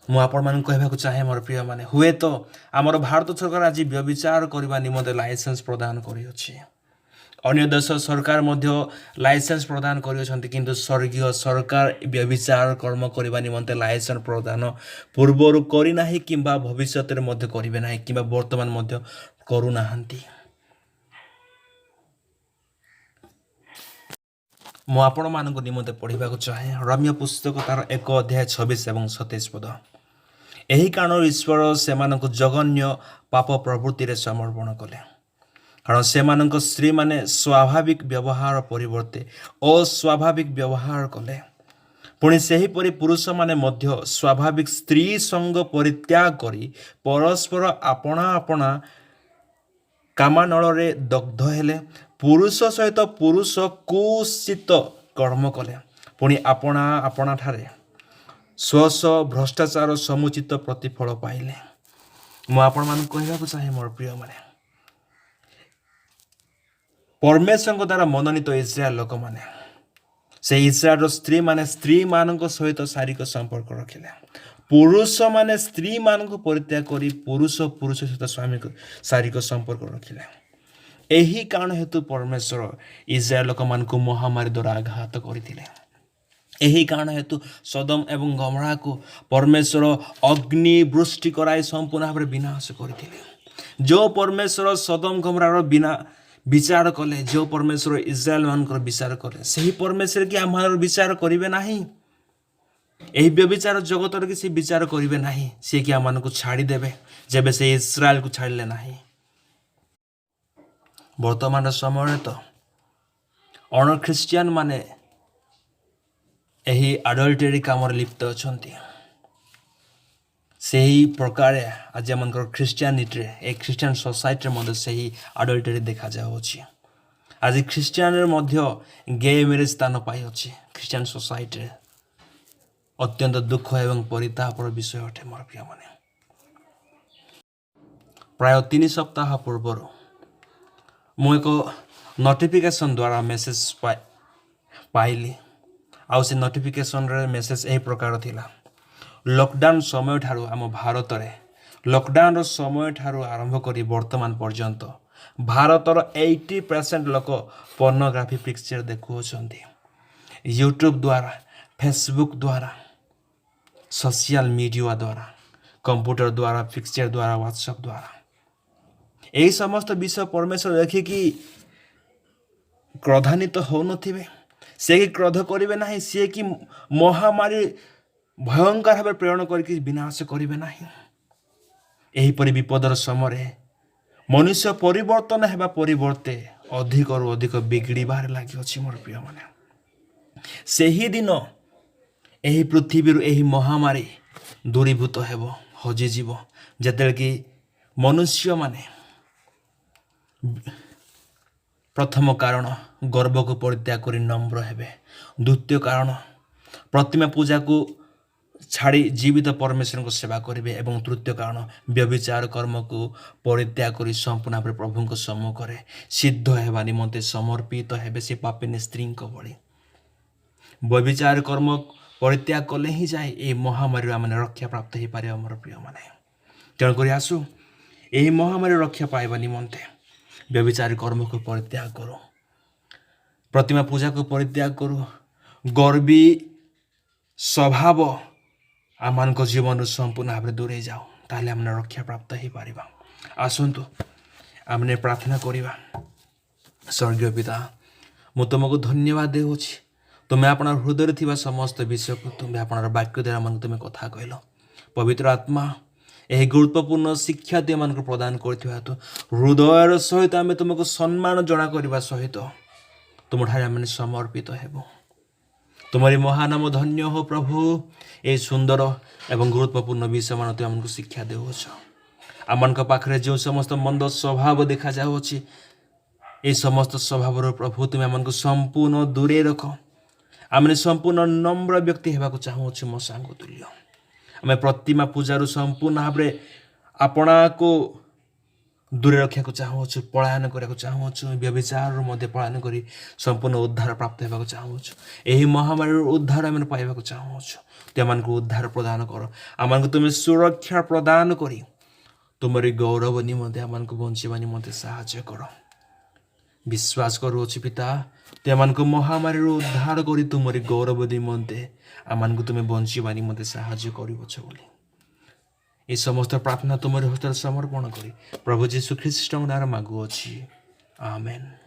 मु आपण मान कहबाक चाहे मोर प्रिय माने हुए तो आमर भारत सरकार आज व्यभिचार करबा निमंते लाइसेंस प्रदान करियोछि अन्य देश सरकार मध्य लाइसेंस प्रदान करियोछन्ति किंतु स्वर्गीय सरकार व्यभिचार कर्म करबा निमंते लाइसेंस प्रदान पूर्वरु करि नाही किंबा भविष्यत रे मध्य करिवे नाही किंबा वर्तमान मध्य करू नाहंती मु आपण मानक निमंते पढ़िबाक चाहे रम्य पुस्तक तार 1 अध्याय 26 एवं 27 पद एही कारण ईश्वर सेमानक जघन्य पाप प्रवृत्ति रे समर्पण कले कारण सेमानक स्त्री माने स्वाभाविक व्यवहार परिवर्ते अस्वाभाविक व्यवहार कले पुणी सेही परि पुरुष माने मध्य स्वाभाविक स्त्री संग परित्याग करी परस्पर आपणा आपणा कामानल रे दग्ध हेले पुरुष सहित पुरुष कुचित कर्म कले पुणी आपणा आपणा ठारे स्व स्व भ्रष्टाचार समुचित प्रतिफल पाइले मु आपण मान कहबाक चाहे मोर प्रिय माने परमेश्वर द्वारा मनोनीत इस्राएल लोक माने से इस्राएल स्त्री माने स्त्री मानक सहित शारीरिक संपर्क रखिले पुरुष माने स्त्री मानक परित्याग करी पुरुष पुरुष सहित स्वामी शारीरिक संपर्क रखिले एही कारण हेतु परमेश्वर इस्राएल लोक मानक महामारी द्वारा आघात करथिले एही कारण हेतु सदम एवं गमोरा को परमेश्वर अग्नि वृष्टि कराई संपूर्ण भाव विनाश करथिले जो परमेश्वर सदम गमोरार बिना विचार कले जो परमेश्वर इस्राएल मानकर विचार कले सही परमेश्वर कि आमार विचार करिवे नाही एही व्यभिचार जगतर कि से विचार करिवे नाही से कि आमान को छाड़ी देबे जेबे से इस्राएल को छाड़ले नाही वर्तमान समय तो अण ख्रिस्टियन माने एही अडल्टरी काम लिप्त अछंती सही प्रकार आज मनकर ख्रिस्टियानिटी ए ख्रिस्टियन सोसाइटी मध्य सही अडल्टरी देखा जाउछि आज ख्रिस्टियन मध्य गे मैरेज स्थान पाई अछि ख्रिस्टियन सोसाइटी अत्यंत दुख एवं परितापर विषय अटे मोर प्रिय माने प्राय 3 सप्ताह पूर्व मु एक नोटिफिकेशन द्वारा मेसेज पाइली आउ से नोटिफिकेशन रे मेसेज एही प्रकार थिला लॉकडाउन समय ठारू आम भारत रे लॉकडाउन समय ठारू आरंभ करी वर्तमान पर्यंत भारतर 80% लोक पोर्नोग्राफी पिक्चर देखुछन्ति यूट्यूब द्वारा फेसबुक द्वारा सोशल मीडिया द्वारा कंप्यूटर द्वारा पिक्चर द्वारा व्हाट्सएप द्वारा यही समस्त विषय परमेश्वर देखि कि क्रोधान्वित हो नथिबे से कि क्रोध करिवे नाही से कि महामारी भयंकर भाव प्रेरण करके विनाश करिवे नाही एही परि विपदर समय मनुष्य परिवर्तन हेबा परिवर्ते अधिक रु अधिक बिगड़ीबार लागि अछि मोर प्रिय माने सेही दिन एही पृथ्वी एही महामारी दूरीभूत हेबो हजि जीव जेते कि मनुष्य माने प्रथम कारण गर्व को परित्याग करी नम्र हेबे द्वितीय कारण प्रतिमा पूजा को छाड़ी जीवित परमेश्वर को सेवा करेंगे एवं तृतीय कारण व्यभिचार कर्म को परित्याग करी संपूर्ण भाव प्रभु को सम्मुख रे सिद्ध हेबा निमंते समर्पित हेबे से पापिनी स्त्री को भली व्यभिचार कर्म परित्याग कले ही जाए ए महामारी आमने रक्षा प्राप्त हो पारे हमर प्रिय माने तेणुक आसु यही महामारी रक्षा पाइबा निमंते व्यभिचार कर्म को परित्याग करो प्रतिमा पूजा को परित्याग करो गर्वी स्वभाव आम जीवन संपूर्ण भाव दूरे जाओ ताले आमने रक्षा प्राप्त हो पारिबा आसंतु आमने प्रार्थना करिबा स्वर्गीय पिता मु तुमको धन्यवाद देउछि तुम्हें आपन हृदय थिबा समस्त विषय को तुम्हें आपन वाक्य द्वारा मन तुम्हें कथा कहलो पवित्र आत्मा यही गुरुत्वपूर्ण शिक्षा तुम मान प्रदान कर हृदय सहित आम तुमको सम्मान जना करने सहित तुम ठारे आम समर्पित हेबु तुम्हारी महानाम धन्य हो प्रभु ये सुंदर एवं गुरुत्वपूर्ण विषय मान तुम आमको शिक्षा देउछ आम पाखे जो समस्त मंद स्वभाव देखा जाउछि ये समस्त स्वभाव प्रभु तुम्हें आमको संपूर्ण दूरे रख आमने संपूर्ण नम्र व्यक्ति हेबाक चाहूँ मो सांग तुल्य आम प्रतिमा पूजार संपूर्ण भाव आपना को ଦୂରେ ରଖିବାକୁ ଚାହୁଁଅଛୁ, ପଳାୟନ କରିବାକୁ ଚାହୁଁଅଛୁ, ବ୍ୟଭିଚାରରୁ ମଧ୍ୟ ପଳାୟନ କରି ସମ୍ପୂର୍ଣ୍ଣ ଉଦ୍ଧାର ପ୍ରାପ୍ତ ହେବାକୁ ଚାହୁଁଅଛୁ, ଏହି ମହାମାରୀରୁ ଉଦ୍ଧାର ଆମେ ପାଇବାକୁ ଚାହୁଁଅଛୁ, ତୁମମାନଙ୍କୁ ଉଦ୍ଧାର ପ୍ରଦାନ କର, ଆମମାନଙ୍କୁ ତୁମେ ସୁରକ୍ଷା ପ୍ରଦାନ କରି ତୁମରି ଗୌରବ ନିମନ୍ତେ ଆମମାନଙ୍କୁ ବଞ୍ଚିବା ନିମନ୍ତେ ସାହାଯ୍ୟ କର। ବିଶ୍ୱାସ କରୁଅଛି ପିତା, ତୁମମାନଙ୍କୁ ମହାମାରୀରୁ ଉଦ୍ଧାର କରି ତୁମରି ଗୌରବ ନିମନ୍ତେ ଆମମାନଙ୍କୁ ତୁମେ ବଞ୍ଚିବା ନିମନ୍ତେ ସାହାଯ୍ୟ କରିବଛ ବୋଲି ଏ ସମସ୍ତ ପ୍ରାର୍ଥନା ତୁମରି ହସ୍ତରେ ସମର୍ପଣ କରି ପ୍ରଭୁ ଯୀଶୁ ଖ୍ରୀଷ୍ଟଙ୍କ ନାଁରେ ମାଗୁଅଛି, ଆମେନ୍।